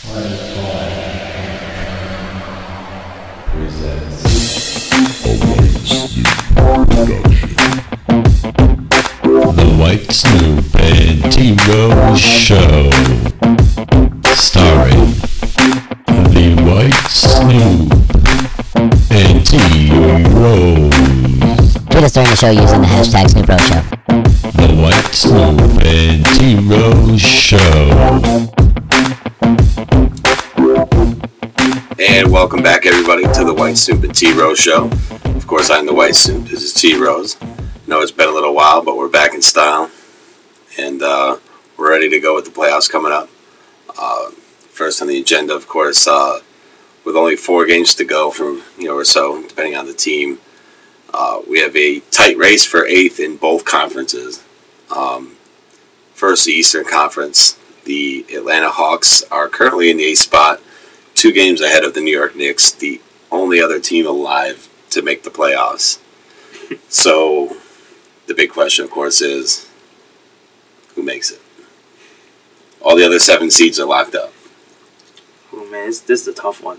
The White Snoop and T-Rose Show, starring the White Snoop and T-Rose. Tweet us during the show using the hashtag #SnoopRose Show. The White Snoop and T-Rose Show. And welcome back, everybody, to the White Snoop and T-Rose Show. Of course, I'm the White Snoop. This is T-Rose. I know it's been a little while, but we're back in style. And we're ready to go with the playoffs coming up. First on the agenda, of course, with only 4 games to go from, or so, depending on the team. We have a tight race for 8th in both conferences. First, the Eastern Conference. The Atlanta Hawks are currently in the 8th spot, 2 games ahead of the New York Knicks, the only other team alive to make the playoffs. So, the big question, of course, is who makes it? All the other 7 seeds are locked up. Oh man, this is a tough one.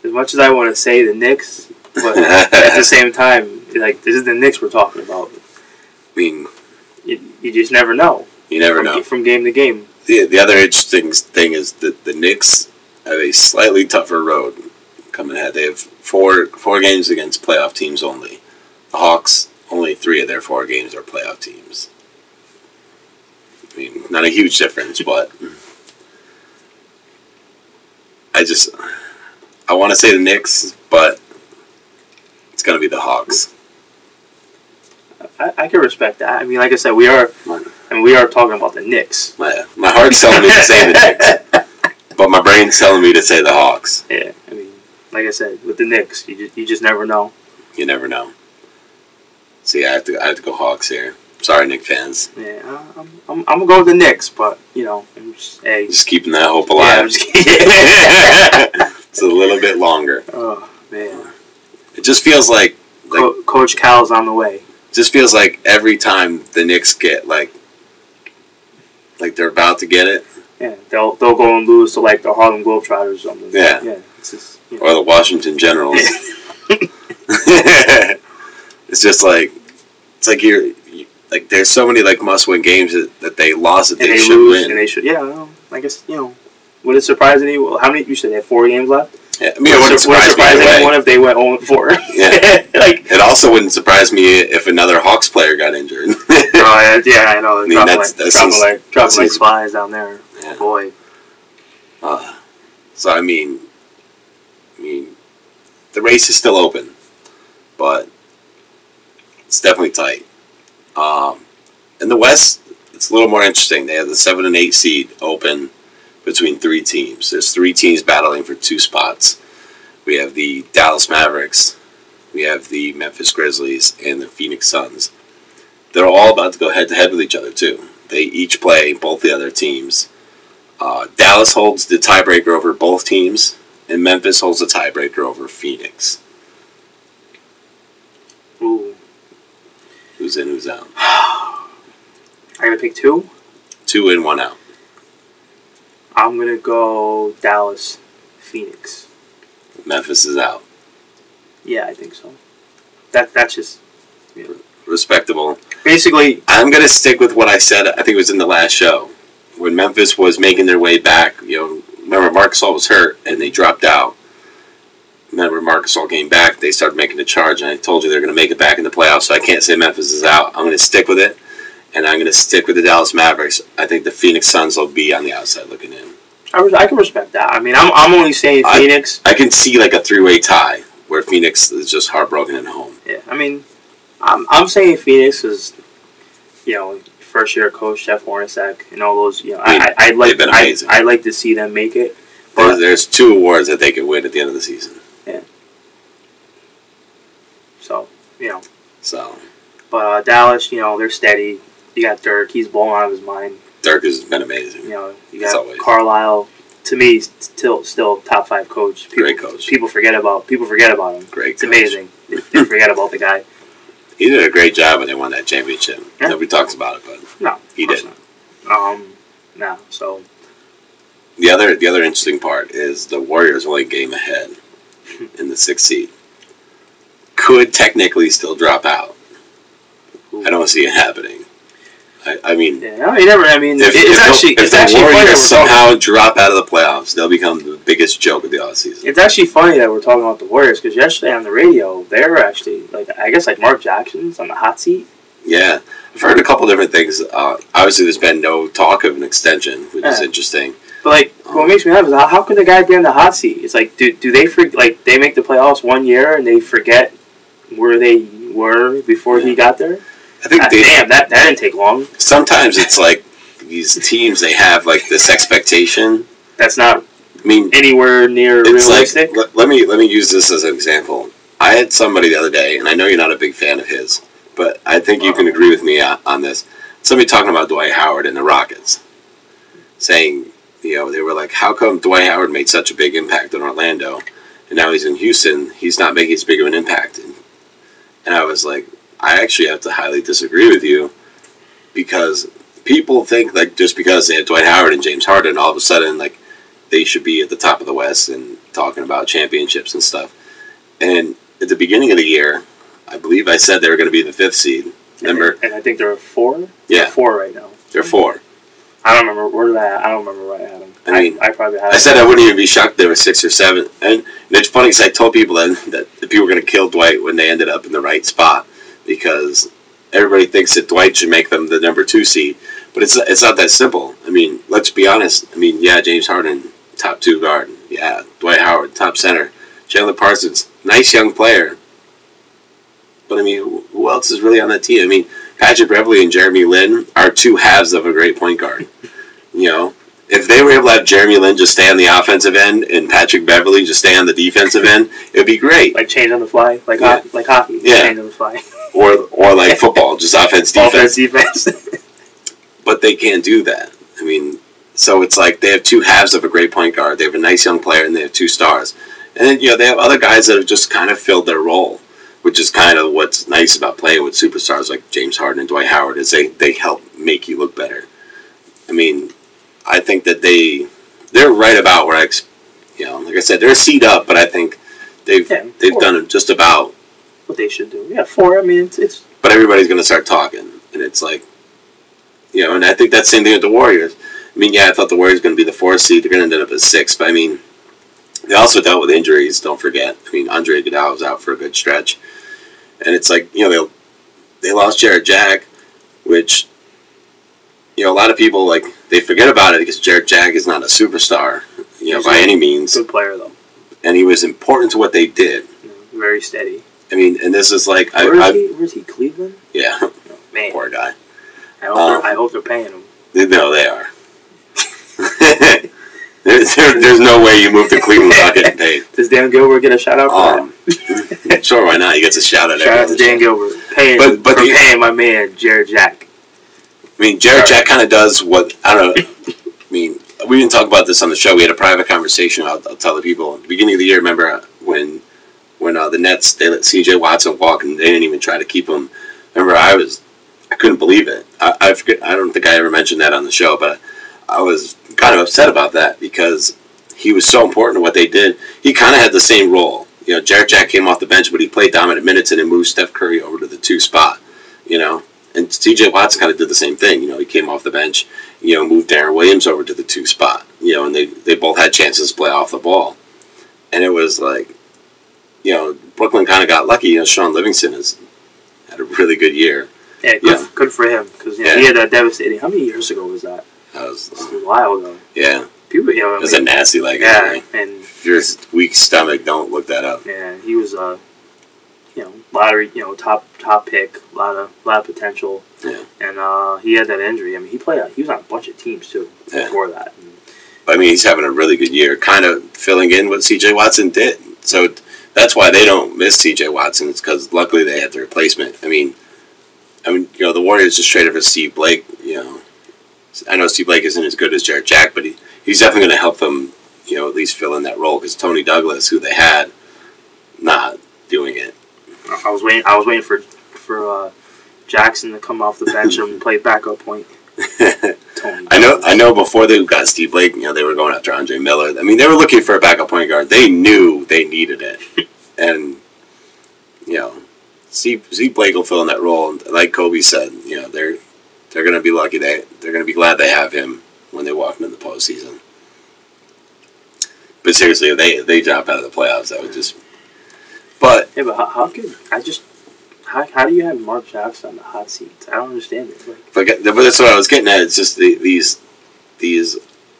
As much as I want to say the Knicks, but at the same time, like, this is the Knicks we're talking about. I mean, you just never know. You never know. From game to game. The other interesting thing is that the Knicks have a slightly tougher road coming ahead. They have four games against playoff teams only. The Hawks, only 3 of their 4 games are playoff teams. I mean, not a huge difference, but I want to say the Knicks, but it's going to be the Hawks. I can respect that. I mean, like I said, we are talking about the Knicks. My heart's telling me to say the Knicks, but my brain's telling me to say the Hawks. Yeah, I mean, like I said, with the Knicks, you just never know. You never know. See, I have to go Hawks here. Sorry, Knicks fans. Yeah, I'm gonna go with the Knicks, but I'm just keeping that hope alive. Yeah, it's a little bit longer. Oh man, it just feels like Coach Cal's on the way. Just feels like every time the Knicks get like they're about to get it. Yeah, they'll go and lose to like the Harlem Globetrotters or something. Yeah, yeah, it's just, or the Washington Generals. It's just like you're like there's so many like must-win games that they lost that they should win. And they should, yeah. Well, I guess would it surprise anyone? How many? You said they have 4 games left. Yeah, I mean, it wouldn't surprise anyone if they went 0-4. Yeah, like it also wouldn't surprise me if another Hawks player got injured. Oh yeah, I know. I mean, dropping like flies down there. Yeah. Boy. So I mean, the race is still open, but it's definitely tight. In the West, it's a little more interesting. They have the 7 and 8 seed open between 3 teams. There's 3 teams battling for 2 spots. We have the Dallas Mavericks, we have the Memphis Grizzlies, and the Phoenix Suns. They're all about to go head-to-head with each other, too. They each play both the other teams. Dallas holds the tiebreaker over both teams, and Memphis holds the tiebreaker over Phoenix. Ooh. Who's in, who's out? I gotta pick 2? 2 in, 1 out. I'm gonna go Dallas, Phoenix. Memphis is out. Yeah, I think so. That's just respectable. Basically, I'm gonna stick with what I said. I think it was in the last show when Memphis was making their way back. Remember Marc Gasol was hurt and they dropped out. Remember Marc Gasol came back. They started making the charge, and I told you they're gonna make it back in the playoffs. So I can't say Memphis is out. I'm gonna stick with it. And I'm going to stick with the Dallas Mavericks. I think the Phoenix Suns will be on the outside looking in. I can respect that. I mean, I'm only saying Phoenix. I can see like a 3-way tie where Phoenix is just heartbroken at home. Yeah, I mean, I'm saying Phoenix is, first year coach Jeff Hornacek and all those. I'd like to see them make it. But there's 2 awards that they could win at the end of the season. Yeah. So. But Dallas, they're steady. You got Dirk. He's blowing out of his mind. Dirk has been amazing. You got Carlisle. To me, still top 5 coach. Great coach. People forget about him. Great. It's amazing. They forget about the guy. He did a great job when they won that championship. Yeah. Nobody talks about it, but no, he did. No. So The other interesting part is the Warriors only game ahead in the 6th seed. Could technically still drop out. I don't see it happening. I mean, yeah, you never. I mean, if the Warriors somehow drop out of the playoffs, they'll become the biggest joke of the offseason. It's actually funny that we're talking about the Warriors because yesterday on the radio, they were actually I guess Mark Jackson's on the hot seat. Yeah, I've heard a couple different things. Obviously, there's been no talk of an extension, which is interesting. But what makes me laugh is how can the guy be on the hot seat? It's do they they make the playoffs one year and they forget where they were before he got there? I think that didn't take long. Sometimes it's these teams, they have this expectation that's not anywhere near realistic. Let me use this as an example. I had somebody the other day, and I know you're not a big fan of his, but I think you can agree with me on this. Somebody talking about Dwight Howard and the Rockets, saying, they were like, how come Dwight Howard made such a big impact in Orlando, and now he's in Houston, he's not making as big of an impact? And I was like, I actually have to highly disagree with you, because people think just because they have Dwight Howard and James Harden, all of a sudden they should be at the top of the West and talking about championships and stuff. And at the beginning of the year, I believe I said they were going to be the 5th seed. Remember? And I think they're 4. Yeah, they're 4 right now. They're 4. I don't remember where I don't remember where I had them. I probably had. I said I wouldn't even be shocked they were 6 or 7. And it's funny because I told people that the people were going to kill Dwight when they ended up in the right spot, because everybody thinks that Dwight should make them the number 2 seed, but it's not that simple. I mean, let's be honest. I mean, yeah, James Harden, top 2 guard. Yeah, Dwight Howard, top center. Chandler Parsons, nice young player. But I mean, who else is really on that team? I mean, Patrick Beverley and Jeremy Lin are 2 halves of a great point guard. If they were able to have Jeremy Lin just stay on the offensive end and Patrick Beverley just stay on the defensive end, it would be great. Change on the fly, like hockey. Yeah. Change on the fly. Or like football, just offense, defense. Defense. But they can't do that. I mean, so it's they have 2 halves of a great point guard. They have a nice young player, and they have 2 stars. And then, they have other guys that have just kind of filled their role, which is kind of what's nice about playing with superstars like James Harden and Dwight Howard, is they help make you look better. I mean, I think that they're right about where like I said, they're a seed up, but I think they've done just about what they should do. Yeah, 4. I mean, it's. But everybody's going to start talking, and it's and I think that's the same thing with the Warriors. I mean, yeah, I thought the Warriors were going to be the 4th seed. They're going to end up at 6, but I mean, they also dealt with injuries. Don't forget. I mean, Andre Iguodala was out for a good stretch, and it's they lost Jarrett Jack, which a lot of people they forget about it because Jarrett Jack is not a superstar, by any means. Good player though, and he was important to what they did. Very steady. I mean, and this is where's he? Cleveland? Yeah, oh, man, poor guy. I hope they're paying him. No, they are. There's no way you move to Cleveland without getting paid. Does Dan Gilbert get a shout out for that? Sure, why not? He gets a shout out. Shout out to Dan Gilbert, paying my man Jarrett Jack. I mean, Jarrett Jack kind of does what, I don't know. I mean, we didn't talk about this on the show. We had a private conversation. I'll tell the people. At the beginning of the year, remember when the Nets, they let C.J. Watson walk and they didn't even try to keep him. Remember, I couldn't believe it. I forget. I don't think I ever mentioned that on the show, but I was kind of upset about that because he was so important to what they did. He kind of had the same role. Jarrett Jack came off the bench, but he played dominant minutes and it moved Steph Curry over to the 2 spot. And C.J. Watson kind of did the same thing. He came off the bench, moved Darren Williams over to the 2 spot. And they both had chances to play off the ball. And it was Brooklyn kind of got lucky. Sean Livingston has had a really good year. Yeah, good for him because he had that devastating. How many years ago was that? That was a while ago. Yeah. People, it was a nasty leg. Yeah, and if you're a weak stomach, don't look that up. Yeah, he was lottery, top pick, a lot of potential. Yeah. And he had that injury. I mean, he was on a bunch of teams too before that. But I mean, he's having a really good year, kind of filling in what C.J. Watson did. So that's why they don't miss C.J. Watson. It's because luckily they had the replacement. I mean, the Warriors just traded for Steve Blake. I know Steve Blake isn't as good as Jarrett Jack, but he's definitely going to help them, at least fill in that role. Because Tony Douglas, who they had, not doing it. I was waiting for Jackson to come off the bench and play backup point. Tony. I know. Before they got Steve Blake, they were going after Andre Miller. I mean, they were looking for a backup point guard. They knew they needed it, and Steve Blake will fill in that role. And like Kobe said, they're going to be lucky. They're going to be glad they have him when they walk into the postseason. But seriously, if they drop out of the playoffs, that would just. But yeah, but how could I just? How do you have Mark Jackson on the hot seat? I don't understand it. But that's what I was getting at. It's just these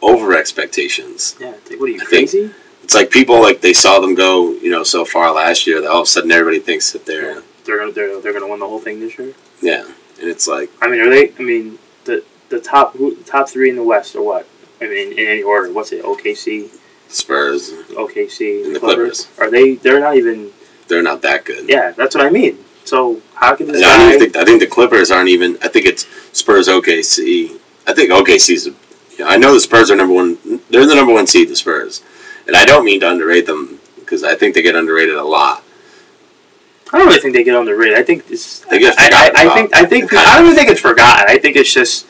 over expectations. Yeah, what are you, crazy? It's like people they saw them go so far last year that all of a sudden everybody thinks that they're gonna win the whole thing this year. Yeah, and it's like are they? The top three in the West or what? I mean, in any order. What's it? OKC, Spurs, OKC, and the Clippers. Are they? They're not even. They're not that good. Yeah, that's what I mean. So how can this guy... I think the Clippers aren't even... I think it's Spurs, OKC. I think OKC's... I know the Spurs are number one... They're the number one seed, the Spurs. And I don't mean to underrate them, because I think they get underrated a lot. I don't really think they get underrated. I think it's... They get forgotten I don't even think it's forgotten. I think it's just...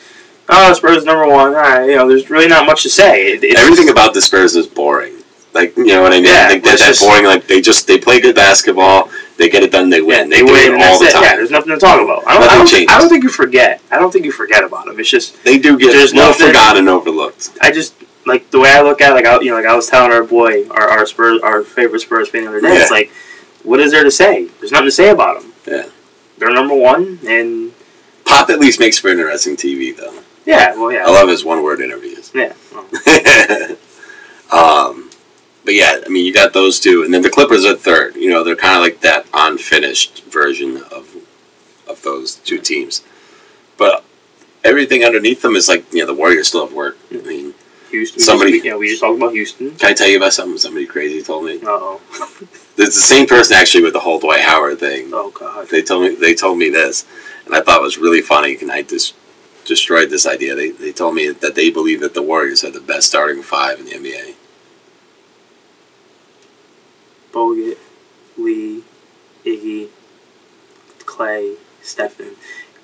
Oh, Spurs number one. All right, there's really not much to say. Everything about the Spurs is boring. You know what I mean? Yeah, I think that's boring. They play good basketball. They get it done. They win. They win all the time. Yeah, there's nothing to talk about. I don't think you forget. I don't think you forget about them. It's just they do get forgotten and overlooked. I just the way I look at it, I was telling our boy, our favorite Spurs fan the other day. Yeah. It's like, what is there to say? There's nothing to say about them. Yeah, they're number one, and Pop at least makes for interesting TV though. Yeah, well, yeah. I love his one-word interviews. Yeah. Well. But yeah, I mean, you got those two, and then the Clippers are third. They're kind of like that unfinished version of those two teams. But everything underneath them is like, the Warriors still have work. I mean, Houston. We just talked about Houston. Can I tell you about something somebody crazy told me? Uh-oh. It's the same person actually with the whole Dwight Howard thing. Oh God. They told me this, and I thought it was really funny. And I just destroyed this idea. They told me that they believe that the Warriors are the best starting five in the NBA. Bogut, Lee, Iggy, Clay, Stephen.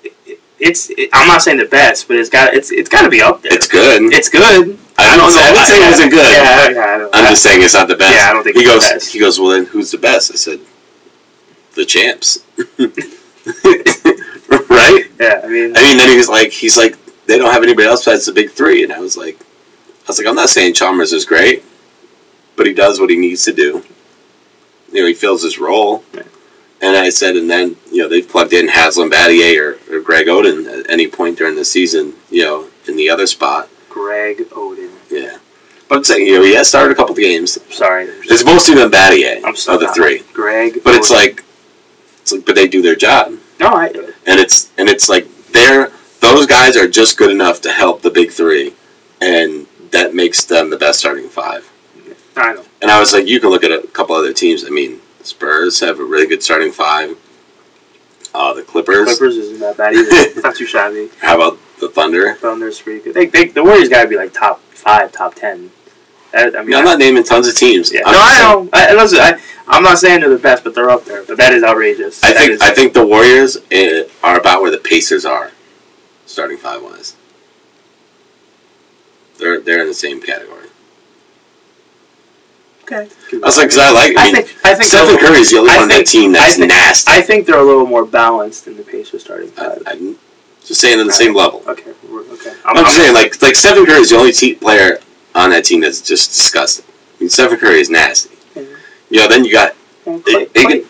I'm not saying the best, but it's got to be up there. It's good. It's good. I don't know. I didn't say it wasn't good. Yeah, I'm just saying it's not the best. Yeah, I don't think it's the best. He goes, well then who's the best? I said, the champs. Right? Yeah, I mean then he's like they don't have anybody else besides the big three, and I was like I'm not saying Chalmers is great, but he does what he needs to do. He fills his role. Yeah. And I said, and then, they've plugged in Haslam Battier or Greg Oden at any point during the season, in the other spot. Greg Oden. Yeah. But I'm saying, he has started a couple of games. Sorry. It's mostly been Battier of the three. Greg But Oden. it's like, but they do their job. No, And it's like, those guys are just good enough to help the big three. And that makes them the best starting five. I know. And I was like, you can look at a couple other teams. I mean, Spurs have a really good starting five. The Clippers. Clippers isn't that bad either. It's not too shabby. How about the Thunder? Thunder's pretty good. The Warriors got to be like top 5, top 10. I'm not naming tons of teams. Yeah. I know. I'm not saying they're the best, but they're up there. But that is outrageous. I think the Warriors are about where the Pacers are, starting five-wise. They're in the same category. Okay. I was like, because I think Stephen Curry's the only one on that team that's nasty. I think they're a little more balanced than the Pacers starting five. I'm just saying on the same level. Okay. I'm just saying, like Stephen Curry's the only player on that team that's just disgusting. I mean, Stephen Curry is nasty. Yeah. Then you got...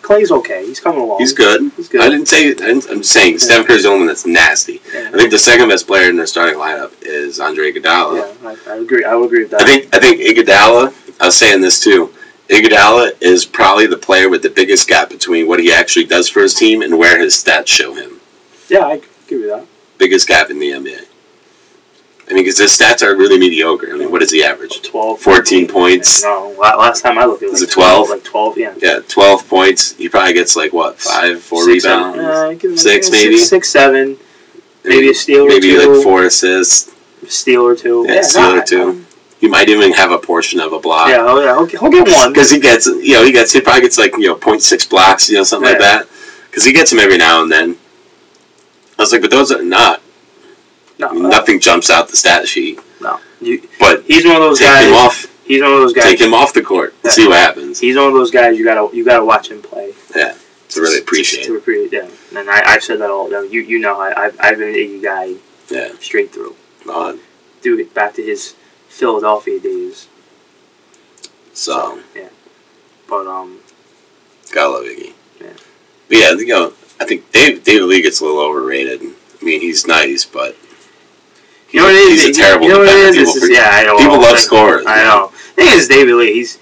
Clay's okay. He's coming along. He's good. I'm just saying, Stephen Curry's the only one that's nasty. Yeah. I think the second best player in their starting lineup is Andre Iguodala. Yeah, I agree. I would agree with that. I think Iguodala... I was saying this too. Iguodala is probably the player with the biggest gap between what he actually does for his team and where his stats show him. Yeah, I give you that. Biggest gap in the NBA. I mean, because his stats are really mediocre. I mean, what does he average? 14 points. No, last time I looked, it was it 12? Like 12, yeah. Yeah, 12 points. He probably gets like what, 4 rebounds, 6 maybe, 6, 7, maybe a steal or 2. Maybe like 4 assists. Steal or 2. Yeah, steal or 2. He might even have a portion of a block. Yeah, he'll get one. Because he probably gets like 0.6 blocks, something like that. Because he gets them every now and then. I was like, but those are not. No, Nothing jumps out the stat sheet. No. But he's one of those guys. Him off. He's one of those guys. Take him off the court and see what happens. He's one of those guys you gotta watch him play. Yeah, to really appreciate. Yeah, and I've said that all. You know, I've been an Iggy guy. Yeah. Straight through. Dude, back to his Philadelphia days. So yeah, but gotta love Iggy. Yeah. But yeah, you know, I think David Lee gets a little overrated. I mean, he's nice, but you know what it is? He's a terrible. You know what it is? I know. People love scorers. I know. The thing is, David Lee, he's,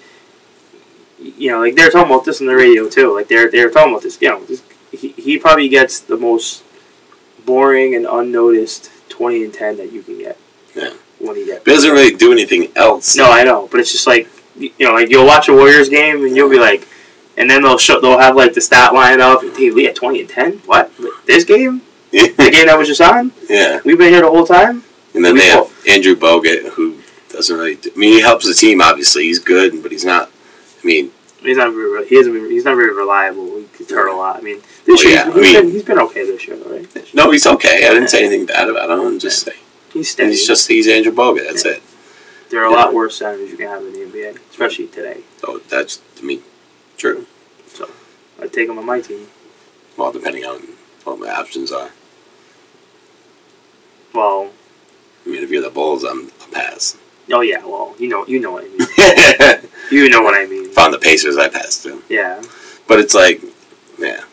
you know, like they're talking about this on the radio too. Like they're talking about this. You know, he probably gets the most boring and unnoticed 20 and 10 that you can get. Yeah. When he gets. But he doesn't really do anything else. No, I know, but it's just like, you know, like you'll watch a Warriors game and you'll be like, and then they'll have like the stat line up. David Lee at 20 and 10. What? This game? Yeah. The game that was just on? Yeah. We've been here the whole time. And then they have Andrew Bogut, who doesn't really. I mean, he helps the team. Obviously, he's good, but he's not. I mean, he's not very. He's not very reliable. He gets hurt a lot. I mean, this year he's been okay this year, right? No, he's okay. I didn't say anything bad about him. I'm just saying he's steady. He's Andrew Bogut. That's it. There are a lot worse centers you can have in the NBA, especially today. Oh, that's true. So I'd take him on my team. Well, depending on what my options are. Well, I mean, if you're the Bulls, I'm a pass. Oh yeah, well, you know what I mean. You know what I mean. If I'm the Pacers, I pass too. Yeah. But it's like, yeah.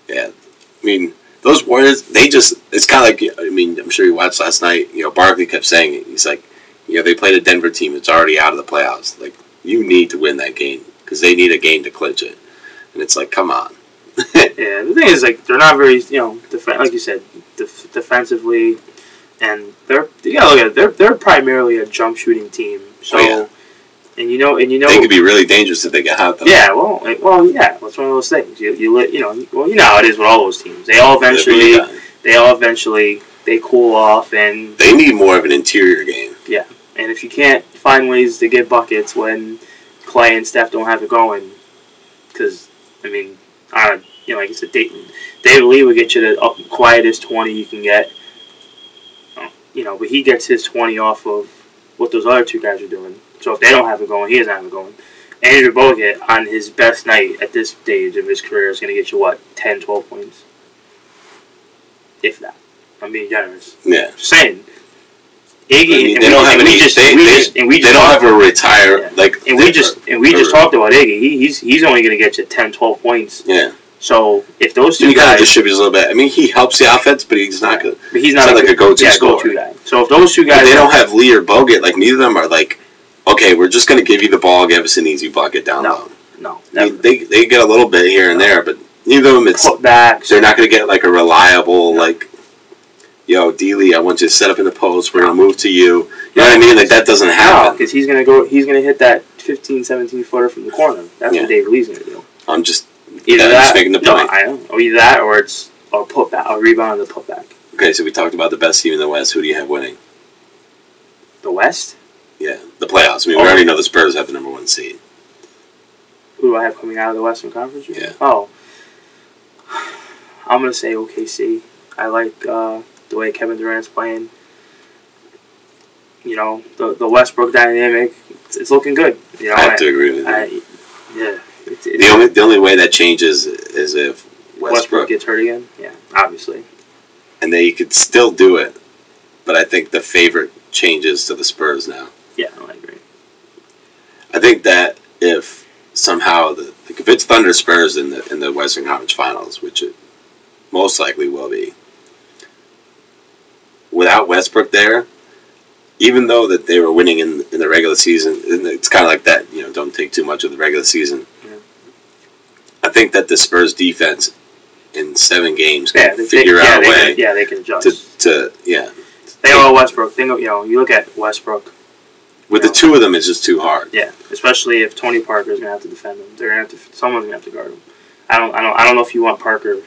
I mean, those Warriors, it's kind of like, I mean, I'm sure you watched last night, you know, Barkley kept saying it. He's like, you know, they played a Denver team that's already out of the playoffs. Like, you need to win that game because they need a game to clinch it. And it's like, come on. Yeah, the thing is, like, they're not very, you know, like you said, defensively, and you gotta look at it, they're primarily a jump shooting team. So, and you know, they could be really dangerous if they get hot. Though. Yeah, well, yeah, that's one of those things. You know how it is with all those teams. They all eventually cool off, and they need more of an interior game. Yeah, and if you can't find ways to get buckets when Clay and Steph don't have it going, because I mean, you know, like I said, David Lee would get you the quietest 20 you can get. You know, but he gets his 20 off of what those other two guys are doing. So if they don't have it going, he doesn't have it going. Andrew Bogut, on his best night at this stage of his career, is going to get you, what, 10, 12 points? If that. I'm being generous. Yeah. Just saying. Iggy, they don't have a retire, like... And we just talked about Iggy. He's only going to get you 10, 12 points. Yeah. So if those two guys, kind of distributes a little bit. I mean, he helps the offense, but he's not good. But he's not like a go-to scorer. Go-to guy. So if those two guys, they don't have Lee or Bogut. Like neither of them are like, okay, we're just going to give you the ball, give us an easy bucket down low. No, I mean, they get a little bit here and there, but neither of them. It's putbacks. They're not going to get like a reliable like, yo, D-Lee, I want you to set up in the post. We're going to move to you. You know what I mean? Like that doesn't happen. No, because he's going to hit that 15, 17 footer from the corner. That's what David Lee's going to do. I'm just. Either that, just making the point. I know. Or either that, or it's a putback, a rebound, and a putback. Okay, so we talked about the best team in the West. Who do you have winning? The West? Yeah, the playoffs. I mean, we already know the Spurs have the number 1 seed. Who do I have coming out of the Western Conference? Yeah. Oh, I'm gonna say OKC. I like the way Kevin Durant's playing. You know, the Westbrook dynamic. It's looking good. You know, I have to agree with you. Yeah. The only way that changes is if Westbrook gets hurt again. Yeah, obviously. And they could still do it, but I think the favorite changes to the Spurs now. Yeah, I agree. I think that if somehow if it's Thunder Spurs in the Western Conference Finals, which it most likely will be, without Westbrook there, even though that they were winning in the regular season, it's kind of like that. You know, don't take too much of the regular season. I think that the Spurs defense in 7 games can figure out a way. They can adjust. They all Westbrook. You look at Westbrook. With the two of them, it's just too hard. Yeah, especially if Tony Parker is going to have to defend him. Someone's going to have to guard him. I don't know if you want Parker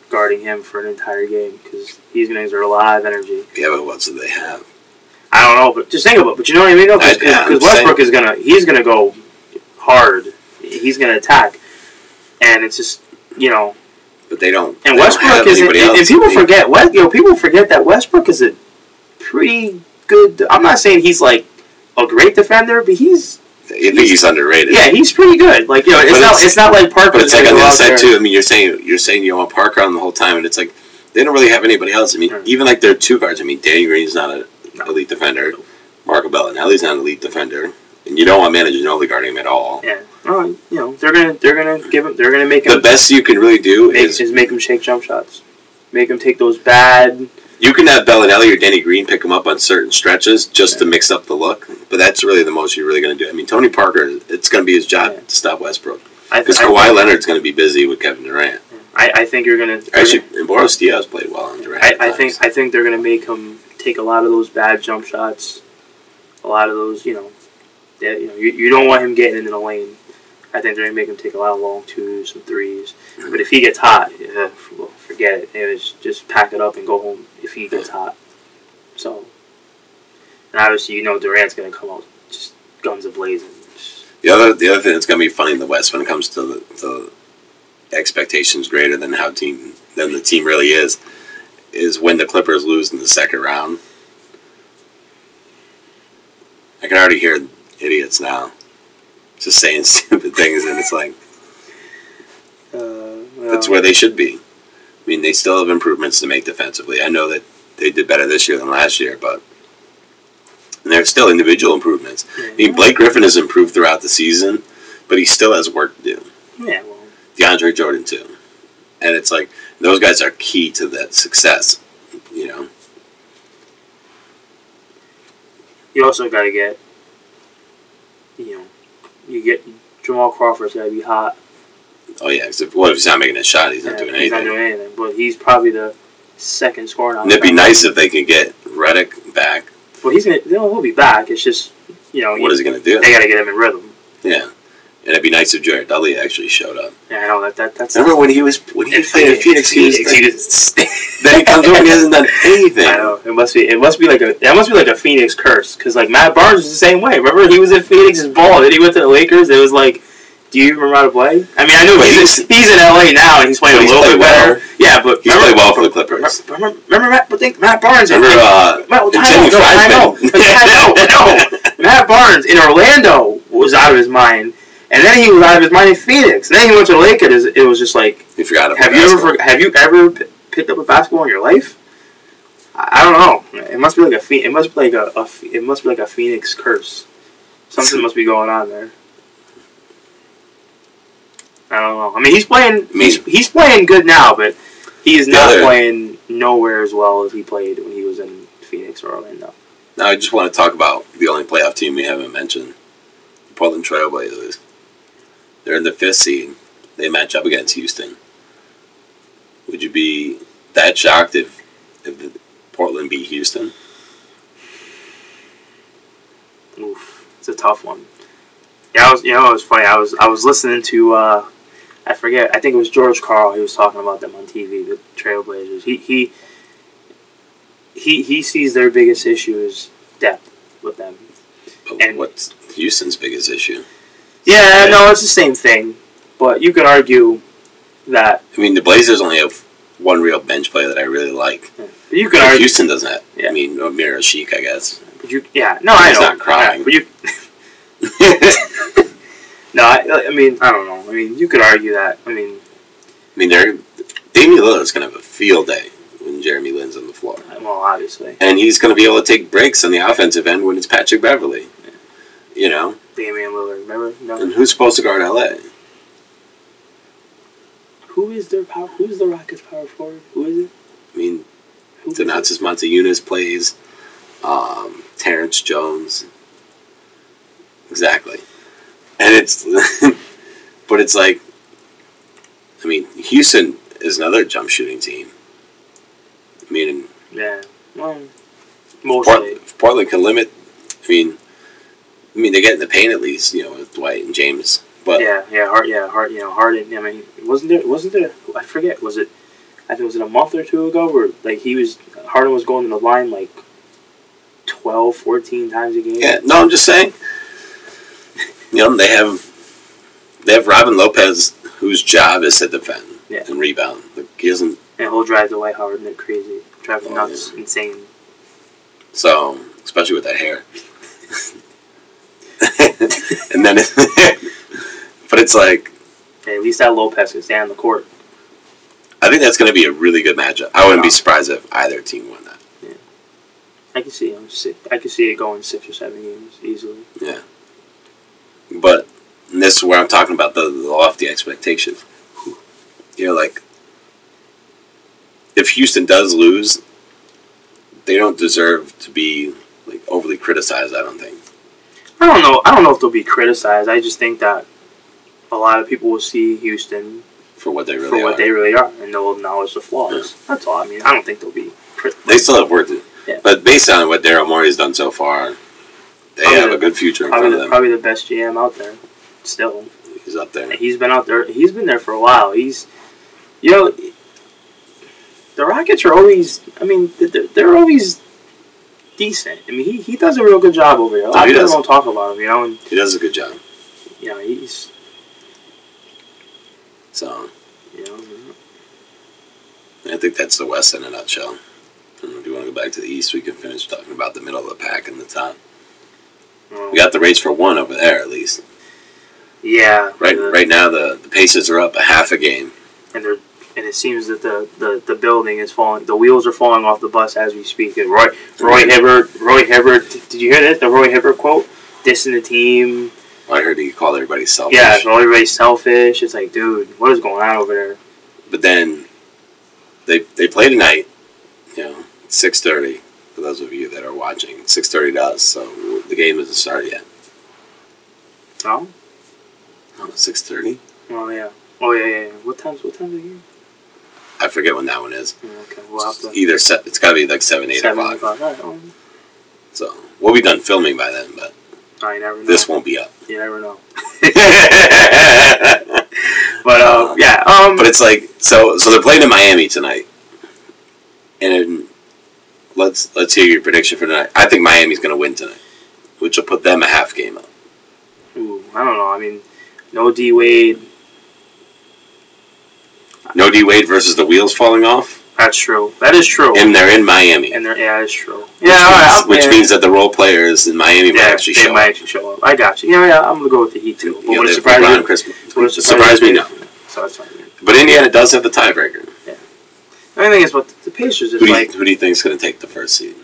guarding him for an entire game because he's going to exert a lot of energy. Yeah, but what do they have? I don't know, but just think about it. But you know what I mean? Because Westbrook is going to go hard. He's going to attack. And it's just, you know... but they don't. And they Westbrook don't have is, anybody else. and people forget. People forget that Westbrook is a pretty good. I'm not saying he's like a great defender, but he's. You think he's underrated? Yeah, he's pretty good. Like it's not like Parker. But it's like on the other side too. I mean, you're saying you want Parker on the whole time, and it's like they don't really have anybody else. I mean, even like their two guards. I mean, Danny Green's not an elite defender. Marco Bellinelli's not an elite defender, and you don't want Manu Ginobili guarding him at all. Yeah. They're gonna make him. The best you can really do is make him shake jump shots, make him take those bad. You can have Bellinelli or Danny Green pick him up on certain stretches just to mix up the look, but that's really the most you're really going to do. I mean, Tony Parker, it's going to be his job to stop Westbrook because Kawhi Leonard's going to be busy with Kevin Durant. I think you're going to actually. And Boris Diaz played well on Durant. I think they're going to make him take a lot of those bad jump shots, a lot of those you don't want him getting into the lane. I think they're going to make him take a lot of long twos and threes. But if he gets hot, forget it. It's just pack it up and go home if he gets hot. So, and obviously, Durant's going to come out just guns a-blazing. The other thing that's going to be funny in the West when it comes to the expectations greater than the team really is when the Clippers lose in the second round. I can already hear idiots now just saying stupid things, and it's like that's where they should be. I mean, they still have improvements to make defensively. I know that they did better this year than last year, but there's still individual improvements. I mean, Blake Griffin has improved throughout the season, but he still has work to do. Yeah, well, DeAndre Jordan too, and it's like those guys are key to that success. You also got to get, you get Jamal Crawford's got to be hot. Oh yeah, if he's not making a shot, he's not doing anything. He's not doing anything, but he's probably the second scorer. And it'd be nice if they could get Redick back. Well, he'll be back. It's just what is he gonna do? They got to get him in rhythm. Yeah, and it'd be nice if Jared Dudley actually showed up. Yeah, I know that's. Remember when he played in Phoenix? Then he comes over and he hasn't done anything. I know it must be like a Phoenix curse because like Matt Barnes was the same way. Remember he was in Phoenix's ball, then he went to the Lakers. It was like, do you remember how to play? I mean, I know he's in LA now and he's playing a little bit better. Yeah, but he's played well for the Clippers. Remember Matt Barnes? Remember Matt Barnes in Orlando was out of his mind. And then he was out of his mind in Phoenix. And then he went to the Lakers. It was just like, you forgot about have you ever picked up a basketball in your life? I don't know. It must be like a Phoenix curse. Something must be going on there. I don't know. I mean, he's playing good now, but he is not playing nowhere as well as he played when he was in Phoenix or Orlando. Now I just want to talk about the only playoff team we haven't mentioned, the Portland Trail Blazers. They're in the 5th seed. They match up against Houston. Would you be that shocked if Portland beat Houston? Oof, it's a tough one. Yeah, it was funny. I was listening to I forget. I think it was George Karl. He was talking about them on TV. The Trailblazers. He sees their biggest issue is depth with them. But what's Houston's biggest issue? Yeah, no, it's the same thing. But you could argue that. I mean, the Blazers only have one real bench player that I really like. Yeah. But you could argue Houston doesn't have. Yeah. I mean, Mira Sheik, I guess. But I know. He's not crying. But you. No, I mean, I don't know. I mean, you could argue that. I mean, Damian Lillard's gonna have a field day when Jeremy Lin's on the floor. Well, obviously. And he's gonna be able to take breaks on the offensive end when it's Patrick Beverley. Yeah. Damian Lillard, remember? No. And who's supposed to guard LA? Who is the Rockets' power forward? Who is it? I mean, Donatas Montejunas plays. Terrence Jones. Exactly. And it's, but it's like, I mean, Houston is another jump shooting team. I mean, yeah, well, mostly. If Portland can limit, I mean, they get in the paint at least, with Dwight and James. But Harden. I mean, wasn't there? I forget. Was it a month or two ago where like Harden was going to the line like 12, 14 times a game? Yeah, no, I'm just saying. They have Robin Lopez, whose job is to defend and rebound. The He doesn't. And he'll drive Dwight Howard crazy, drive him nuts, insane. So, especially with that hair. And then, but it's like. Hey, at least that Lopez can stay on the court. I think that's going to be a really good matchup. I wouldn't be surprised if either team won that. Yeah, I can see I can see it going 6 or 7 games easily. Yeah, but this is where I'm talking about the lofty expectations. You know, like if Houston does lose, they don't deserve to be like overly criticized. I don't think. I don't know. I don't know if they'll be criticized. I just think that a lot of people will see Houston for what they really are, and they'll acknowledge the flaws. Yeah. That's all. I mean, I don't think they'll be criticized. They still have work to do. Yeah. But based on what Daryl Morey's done so far, they have a good future in front of them. Probably the best GM out there. Still, he's up there. He's been out there. He's been there for a while. He's, the Rockets are always. I mean, they're always decent. I mean, he does a real good job over here. A lot of people don't talk about him. And he does a good job. He's. So. I think that's the West in a nutshell. If you want to go back to the East, we can finish talking about the middle of the pack and the top. We got the race for one over there, at least. Yeah. Right now, the Pacers are up a half a game. And it seems that the building is falling. The wheels are falling off the bus as we speak. And Roy Hibbert. Did you hear that? The Roy Hibbert quote? Dissing the team. I heard he called everybody selfish. Yeah, everybody's selfish. It's like, dude, what is going on over there? But then they play tonight. 6:30 for those of you that are watching. 6:30 to us, so the game hasn't started yet. Oh? 6:30? Oh yeah. Oh yeah. What time's the game? I forget when that one is. Okay, we'll have to. It's got to be like 7, 8 o'clock. Right. So we'll be done filming by then, but I never know. This won't be up. You never know. But But it's like so they're playing in Miami tonight, and let's hear your prediction for tonight. I think Miami's going to win tonight, which will put them a half game up. Ooh, I don't know. I mean, no D Wade. No D Wade versus the wheels falling off. That's true. That is true. And they're in Miami. That's true. Which means that the role players in Miami might actually show up. I got you. I'm going to go with the Heat too. But would it surprise me? No. So that's fine. But Indiana does have the tiebreaker. Yeah. The only thing is, what the Pacers is like. Who do you think is going to take the first seed?